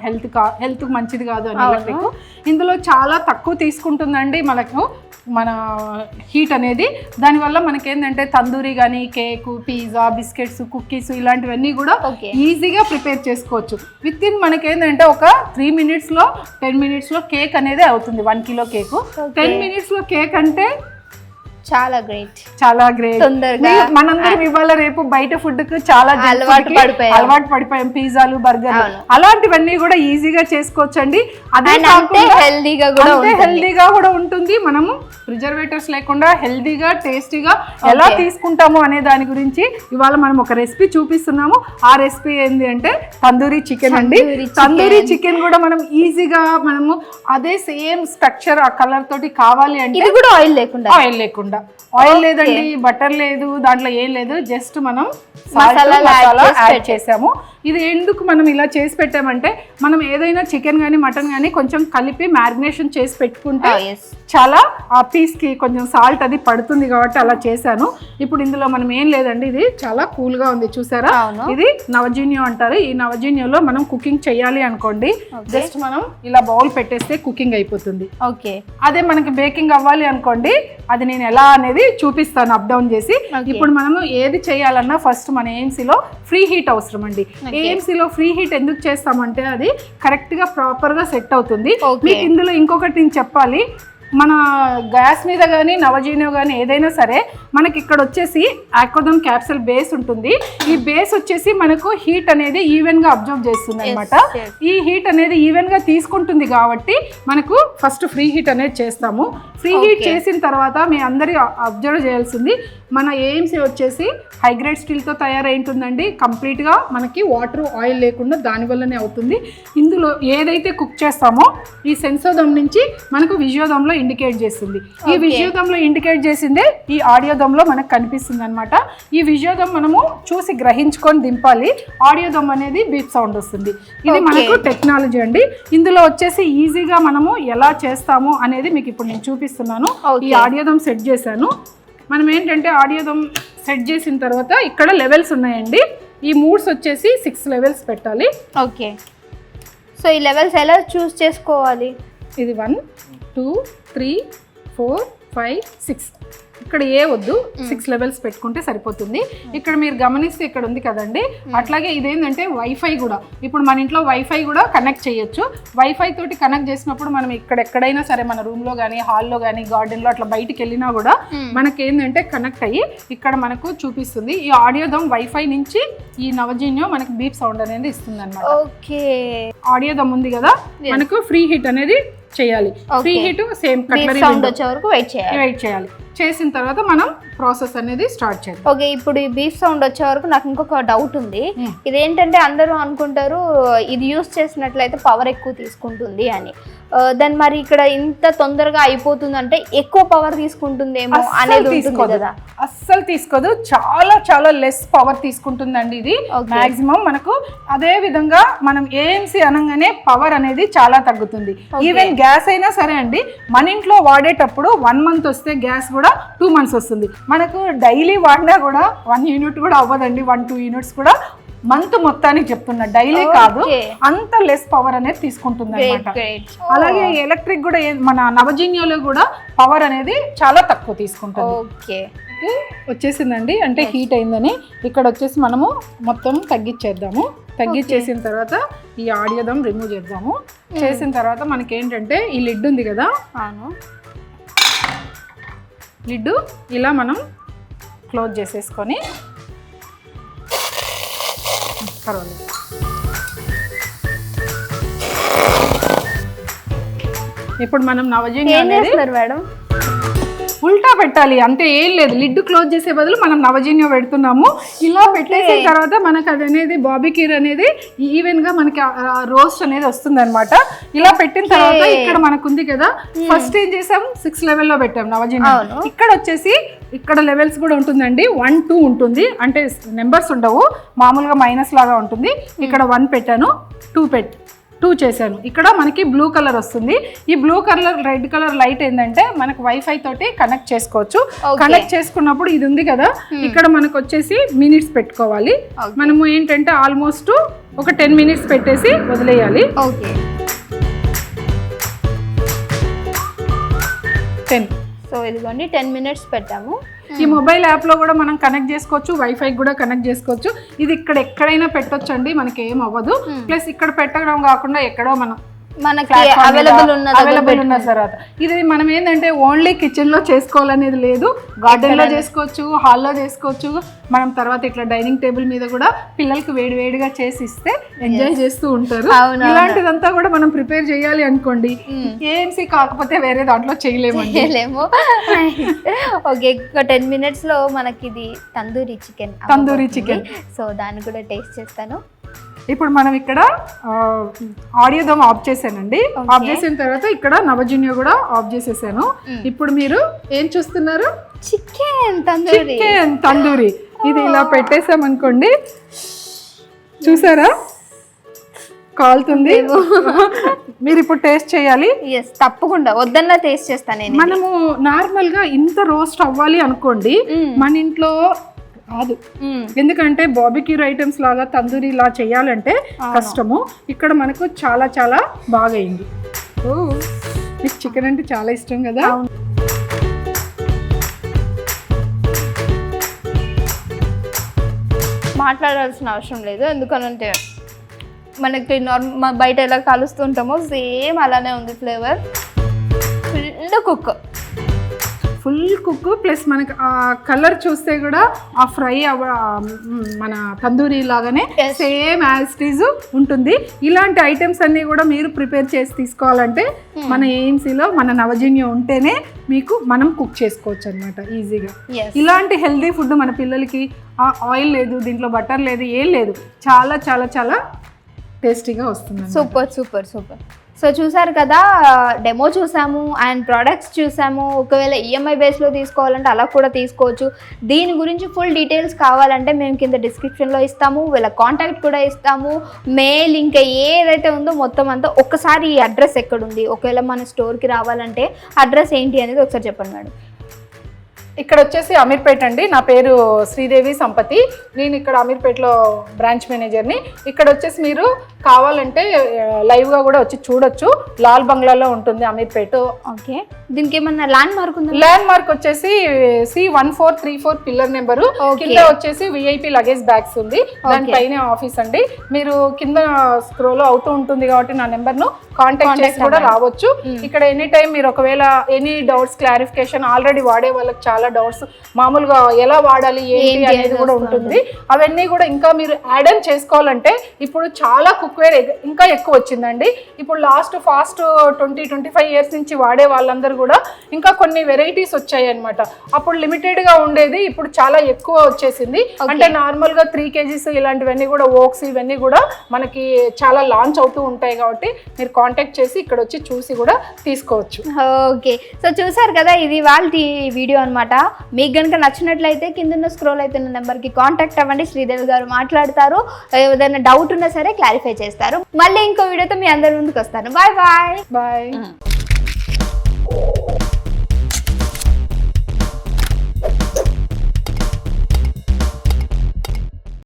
హెల్త్కి మంచిది కాదు అని. ఎలక్ట్రిక్ ఇందులో చాలా తక్కువ తీసుకుంటుందండి మనకు మన హీట్ అనేది. దానివల్ల మనకేంటంటే తందూరి కానీ కేక్, పిజ్జా, బిస్కెట్స్, కుకీస్ ఇలాంటివన్నీ కూడా ఈజీగా ప్రిపేర్ చేసుకోవచ్చు. విత్ ఇన్ మనకేంటంటే ఒక 3 minutesలో 10 minutesలో కేక్ అనేది అవుతుంది. 1 kilo కేక్ 10 minutesలో కేక్ అంటే చాలా గ్రేట్, చాలా గ్రేట్. మనందరం ఇవాళ రేపు బయట ఫుడ్ కు చాలా అలవాటు పడిపోయాం, పిజ్జాలు, బర్గర్లు అలాంటివన్నీ కూడా ఈజీగా చేసుకోవచ్చండి. అదే హెల్దీగా కూడా ఉంటుంది. మనము ప్రిజర్వేటివ్స్ లేకుండా హెల్దీగా టేస్టీగా ఎలా తీసుకుంటాము అనే దాని గురించి ఇవాళ మనం ఒక రెసిపీ చూపిస్తున్నాము. ఆ రెసిపీ ఏంటి అంటే తందూరి చికెన్ అండి. తందూరి చికెన్ కూడా మనం ఈజీగా మనము అదే సేమ్ స్ట్రక్చర్ ఆ కలర్ తోటి కావాలి అంటే ఇది కూడా ఆయిల్ లేకుండా ఆయిల్ లేదండి, బటర్ లేదు, దాంట్లో ఏం లేదు, జస్ట్ మనం మసాలా యాడ్ చేసాము. ఇది ఎందుకు మనం ఇలా చేసి పెట్టామంటే మనం ఏదైనా చికెన్ కానీ మటన్ కానీ కొంచెం కలిపి మ్యారినేషన్ చేసి పెట్టుకుంటే చాలా ఆ పీస్కి కొంచెం సాల్ట్ అది పడుతుంది కాబట్టి అలా చేశాను. ఇప్పుడు ఇందులో మనం ఏం లేదండి, ఇది చాలా కూల్గా ఉంది చూసారా. ఇది నవజీనియో అంటారు. ఈ నవజీనియోలో మనం కుకింగ్ చేయాలి అనుకోండి, జస్ట్ మనం ఇలా బౌల్ పెట్టేస్తే కుకింగ్ అయిపోతుంది. ఓకే, అదే మనకి బేకింగ్ అవ్వాలి అనుకోండి, అది నేను ఎలా అనేది చూపిస్తాను అప్ డౌన్ చేసి. ఇప్పుడు మనము ఏది చేయాలన్నా ఫస్ట్ మన ఏఎంసీలో ఫ్రీ హీట్ అవసరం అండి. ఏఎంసీలో ఫ్రీ హీట్ ఎందుకు చేస్తామంటే అది కరెక్ట్గా ప్రాపర్గా సెట్ అవుతుంది. మీకు ఇందులో ఇంకొకటి నేను చెప్పాలి, మన గ్యాస్ మీద కానీ నవజీనియో కానీ ఏదైనా సరే మనకి ఇక్కడ వచ్చేసి ఆక్వాదమ్ క్యాప్సూల్ బేస్ ఉంటుంది. ఈ బేస్ వచ్చేసి మనకు హీట్ అనేది ఈవెన్గా అబ్జర్వ్ చేస్తుంది అనమాట. ఈ హీట్ అనేది ఈవెన్గా తీసుకుంటుంది కాబట్టి మనకు ఫస్ట్ ఫ్రీ హీట్ అనేది చేస్తాము. ఫ్రీ హీట్ చేసిన తర్వాత మీ అందరి అబ్జర్వ్ చేయాల్సింది మన ఏఎంసీ వచ్చేసి హైగ్రేడ్ స్టీల్తో తయారై ఉంటుందండి. కంప్లీట్గా మనకి వాటర్ ఆయిల్ లేకుండా దానివల్లనే అవుతుంది. ఇందులో ఏదైతే కుక్ చేస్తామో ఈ సెన్సోదమ్ నుంచి మనకు విజియోదమ్లో ఇండికేట్ చేస్తుంది. ఈ విజియోదమ్లో ఇండికేట్ చేసిందే ఈ ఆడియోదమ్లో మనకు కనిపిస్తుంది అనమాట. ఈ విజియోదమ్ మనము చూసి గ్రహించుకొని దింపాలి. ఆడియోదమ్ అనేది బీప్ సౌండ్ వస్తుంది. ఇది మనకు టెక్నాలజీ అండి. ఇందులో వచ్చేసి ఈజీగా మనము ఎలా చేస్తాము అనేది మీకు ఇప్పుడు నేను చూపిస్తున్నాను. ఈ ఆడియోదమ్ సెట్ చేశాను. మనం ఏంటంటే ఆడియోదమ్ సెట్ చేసిన తర్వాత ఇక్కడ లెవెల్స్ ఉన్నాయండి. ఈ మూడ్స్ వచ్చేసి 6 లెవెల్స్ పెట్టాలి. ఓకే, సో ఈ లెవెల్స్ ఎలా చూస్ చేసుకోవాలి? ఇది 1 2 3 4 5 6 ఇక్కడ ఏ వద్దు, 6 లెవెల్స్ పెట్టుకుంటే సరిపోతుంది. ఇక్కడ మీరు గమనిస్తే ఇక్కడ ఉంది కదండి, అట్లాగే ఇదేంటంటే వైఫై కూడా, ఇప్పుడు మన ఇంట్లో వైఫై కూడా కనెక్ట్ చేయొచ్చు. వైఫై తోటి కనెక్ట్ చేసినప్పుడు మనం ఎక్కడైనా సరే మన రూమ్లో కానీ హాల్లో కానీ గార్డెన్లో అట్లా బయటికి వెళ్ళినా కూడా మనకి ఏంటంటే కనెక్ట్ అయ్యి ఇక్కడ మనకు చూపిస్తుంది. ఈ ఆడియోదమ్ వైఫై నుంచి ఈ నవజీన్యో మనకి బీప్ సౌండ్ అనేది ఇస్తుంది అనమాట. ఓకే, ఆడియోదమ్ ఉంది కదా, మనకు ఫ్రీ హిట్ అనేది చేయాలి. Free hit same cutlery sound వచ్చే వరకు వెయిట్ చేయాలి. చేసిన తర్వాత మనం ప్రాసెస్ అనేది స్టార్ట్ చేద్దాం. ఓకే, ఇప్పుడు ఈ బీఫ్ సౌండ్ వచ్చే వరకు నాకు ఇంకొక డౌట్ ఉంది. ఇదేంటంటే అందరూ అనుకుంటారు ఇది యూస్ చేసినట్లయితే పవర్ ఎక్కువ తీసుకుంటుంది అని. దాని మరి ఇక్కడ ఇంత తొందరగా అయిపోతుందంటే ఎక్కువ పవర్ తీసుకుంటుందేమో అనేది ఉంటుంది కదా? అస్సలు తీసుకోదు, చాలా చాలా లెస్ పవర్ తీసుకుంటుందండి ఇది మాక్సిమం మనకు. అదే విధంగా మనం ఏఎంసీ అనగానే పవర్ అనేది చాలా తగ్గుతుంది. ఈవెన్ గ్యాస్ అయినా సరే అండి, మన ఇంట్లో వాడేటప్పుడు 1 మంత్ వస్తే గ్యాస్ కూడా 2 మంత్స్ వస్తుంది. మనకు డైలీ వాడినా కూడా 1 యూనిట్ కూడా అవ్వదండి, 1-2 యూనిట్స్ కూడా మంత్ మొత్తానికి చెప్తున్నా, డైలీ కాదు. అంత లెస్ పవర్ అనేది తీసుకుంటుంది అనమాట. అలాగే ఎలక్ట్రిక్ కూడా మన నవజీన్యోలో కూడా పవర్ అనేది చాలా తక్కువ తీసుకుంటుంది. ఓకే, వచ్చేసిందండి, అంటే హీట్ అయిందని. ఇక్కడ వచ్చేసి మనము మొత్తం తగ్గించేద్దాము. తగ్గించేసిన తర్వాత ఈ ఆడియోదమ్ రిమూవ్ చేద్దాము. చేసిన తర్వాత మనకి ఏంటంటే ఈ లిడ్ ఉంది కదా, లిడ్ ఇలా మనం క్లోజ్ చేసేసుకొని పర్వాలేదు. ఇప్పుడు మనం నవజీన్యో అనేది మేడం ఉల్టా పెట్టాలి, అంతే, ఏం లేదు. లిడ్ క్లోజ్ చేసే బదులు మనం నవజీన్యో పెడుతున్నాము. ఇలా పెట్టేసిన తర్వాత మనకు అది అనేది బాబిక్యూర్ అనేది ఈవెన్ గా మనకి రోస్ట్ అనేది వస్తుంది అనమాట. ఇలా పెట్టిన తర్వాత ఇక్కడ మనకు ఉంది కదా, ఫస్ట్ ఏం చేసాం 6 లెవెల్లో పెట్టాం నవజీన్యో. ఇక్కడ వచ్చేసి ఇక్కడ లెవెల్స్ కూడా ఉంటుందండి, 1 2 ఉంటుంది, అంటే నెంబర్స్ ఉండవు, మామూలుగా మైనస్ లాగా ఉంటుంది. ఇక్కడ 1 పెట్టాను, 2 చేశాను. ఇక్కడ మనకి బ్లూ కలర్ వస్తుంది. ఈ blue colour red colour light ఏంటంటే మనకు వైఫై తోటి కనెక్ట్ చేసుకోవచ్చు. కనెక్ట్ చేసుకున్నప్పుడు ఇది ఉంది కదా, ఇక్కడ మనకు వచ్చేసి మినిట్స్ పెట్టుకోవాలి. మనము ఏంటంటే ఆల్మోస్ట్ ఒక 10 మినిట్స్ పెట్టేసి వదిలేయాలి. 10. సో ఇదిగోండి 10 మినిట్స్ పెట్టాము. ఈ మొబైల్ యాప్లో కూడా మనం కనెక్ట్ చేసుకోవచ్చు, వైఫై కూడా కనెక్ట్ చేసుకోవచ్చు. ఇది ఇక్కడ ఎక్కడైనా పెట్టొచ్చు అండి, మనకి ఏం అవ్వదు. ప్లస్ ఇక్కడ పెట్టడం కాకుండా ఎక్కడో మనకి అవైలబుల్ ఉన్న తర్వాత ఇది మనం ఏంటంటే ఓన్లీ కిచెన్ లో చేసుకోవాలనేది లేదు, గార్డెన్ లో చేసుకోవచ్చు, హాల్లో చేసుకోవచ్చు. మనం తర్వాత ఇట్లా డైనింగ్ టేబుల్ మీద కూడా పిల్లలకి వేడివేడిగా చేసి ఇస్తే ఎంజాయ్ చేస్తూ ఉంటారు. ఇలాంటిదంతా కూడా మనం ప్రిపేర్ చేయాలి అనుకోండి, ఏఎంసీ కాకపోతే వేరే దాంట్లో చేయలేము. ఓకే, 10 మినిట్స్ లో మనకి ఇది తందూరి చికెన్. సో దాన్ని కూడా టేస్ట్ చేస్తాను. ఇప్పుడు మనం ఇక్కడ ఆడియోదమ్ ఆఫ్ చేశానండి. ఆఫ్ చేసిన తర్వాత ఇక్కడ నవజీన్యో కూడా ఆఫ్ చేసేసాను. ఇప్పుడు మీరు ఏం చూస్తున్నారు? చికెన్ తందూరి. ఇది ఇలా పెట్టేసాం అనుకోండి, చూసారా కాలుతుంది. మీరు ఇప్పుడు టేస్ట్ చేయాలి. తప్పకుండా, వద్దన్నా టేస్ట్ చేస్తాను. మనము నార్మల్ గా ఇంత రోస్ట్ అవ్వాలి అనుకోండి మన ఇంట్లో కాదు, ఎందుకంటే బార్బిక్యూర్ ఐటమ్స్ లాగా తందూరి ఇలా చేయాలంటే కష్టము. ఇక్కడ మనకు చాలా చాలా బాగా అయింది. మీకు చికెన్ అంటే చాలా ఇష్టం కదా. మాట్లాడాల్సిన అవసరం లేదు, ఎందుకనంటే మనకి బయట ఎలా కలుస్తుంటామో సేమ్ అలానే ఉంది ఫ్లేవర్. ఫుల్ కుక్ ప్లస్ మనకి ఆ కలర్ చూస్తే కూడా ఆ ఫ్రై మన తందూరి లాగానే సేమ్ యాజ్ ఇట్ ఈజ్ ఉంటుంది. ఇలాంటి ఐటమ్స్ అన్ని కూడా మీరు ప్రిపేర్ చేసి తీసుకోవాలంటే మన ఏఎంసీలో మన నవజీన్యం ఉంటేనే మీకు మనం కుక్ చేసుకోవచ్చు అనమాట ఈజీగా. ఇలాంటి హెల్దీ ఫుడ్ మన పిల్లలకి ఆయిల్ లేదు, దీంట్లో బటర్ లేదు, ఏం లేదు, చాలా చాలా చాలా టేస్టీగా వస్తుంది. Super super super. సో చూసారు కదా, డెమో చూసాము అండ్ ప్రోడక్ట్స్ చూసాము. ఒకవేళ ఈఎంఐ బేస్లో తీసుకోవాలంటే అలా కూడా తీసుకోవచ్చు. దీని గురించి ఫుల్ డీటెయిల్స్ కావాలంటే మేము కింద డిస్క్రిప్షన్లో ఇస్తాము, వీళ్ళ కాంటాక్ట్ కూడా ఇస్తాము, మెయిల్ ఇంకా ఏదైతే ఉందో మొత్తం అంతా. ఒక్కసారి ఈ అడ్రస్ ఎక్కడుంది, ఒకవేళ మన స్టోర్కి రావాలంటే అడ్రస్ ఏంటి అనేది ఒకసారి చెప్పండి మేడం. ఇక్కడ వచ్చేసి అమీర్పేట్ అండి. నా పేరు శ్రీదేవి సంపతి. నేను ఇక్కడ అమీర్పేట్లో బ్రాంచ్ మేనేజర్ని. ఇక్కడ వచ్చేసి మీరు కావాలంటే లైవ్గా కూడా వచ్చి చూడొచ్చు. లాల్ బంగ్లాలో ఉంటుంది అమీర్పేట్. ఓకే, దీనికి ఏమన్నా ల్యాండ్ మార్క్ ఉంది? ల్యాండ్ మార్క్ వచ్చేసి C1434 పిల్లర్ నెంబరు. కింద వచ్చేసి విఐపి లగేజ్ బ్యాగ్స్ ఉంది, దానిపైన ఆఫీస్ అండి. మీరు కింద స్క్రోల్ అవుతూ ఉంటుంది కాబట్టి నా నెంబర్ను కాంటాక్ట్ చేసి కూడా రావచ్చు. ఇక్కడ ఎనీ టైం మీరు ఒకవేళ ఎనీ డౌట్స్ క్లారిఫికేషన్, ఆల్రెడీ వాడే వాళ్ళకి చాలా డౌట్స్ మామూలుగా ఎలా వాడాలి ఏంటి అనేది కూడా ఉంటుంది. అవన్నీ కూడా ఇంకా మీరు యాడ్ ఆన్ చేసుకోవాలంటే ఇప్పుడు చాలా కుక్వేర్ ఇంకా ఎక్కువ వచ్చిందండి. ఇప్పుడు లాస్ట్ ఫాస్ట్ 20-25 ఇయర్స్ నుంచి వాడే వాళ్ళందరూ కూడా ఇంకా కొన్ని వెరైటీస్ వచ్చాయి అనమాట. అప్పుడు లిమిటెడ్ గా ఉండేది, ఇప్పుడు చాలా ఎక్కువ వచ్చేసింది. అంటే నార్మల్ గా 3 kgs ఇలాంటివన్నీ కూడా ఓక్స్ ఇవన్నీ కూడా మనకి చాలా లాంచ్ అవుతూ ఉంటాయి కాబట్టి మీరు కాంటాక్ట్ చేసి ఇక్కడ వచ్చి చూసి కూడా తీసుకోవచ్చు. ఓకే, సో చూసారు కదా, ఇది వాళ్ళ వీడియో అనమాట. మీకు కనుక నచ్చినట్లయితే కింద స్క్రోల్ అవుతున్న నెంబర్కి కాంటాక్ట్ అవ్వండి. శ్రీదేవి గారు మాట్లాడతారు. ఏదైనా డౌట్ ఉన్నా సరే క్లారిఫై చేస్తారు. మళ్ళీ ఇంకో వీడియోతో మీ అందరి ముందుకు వస్తాను. Bye bye.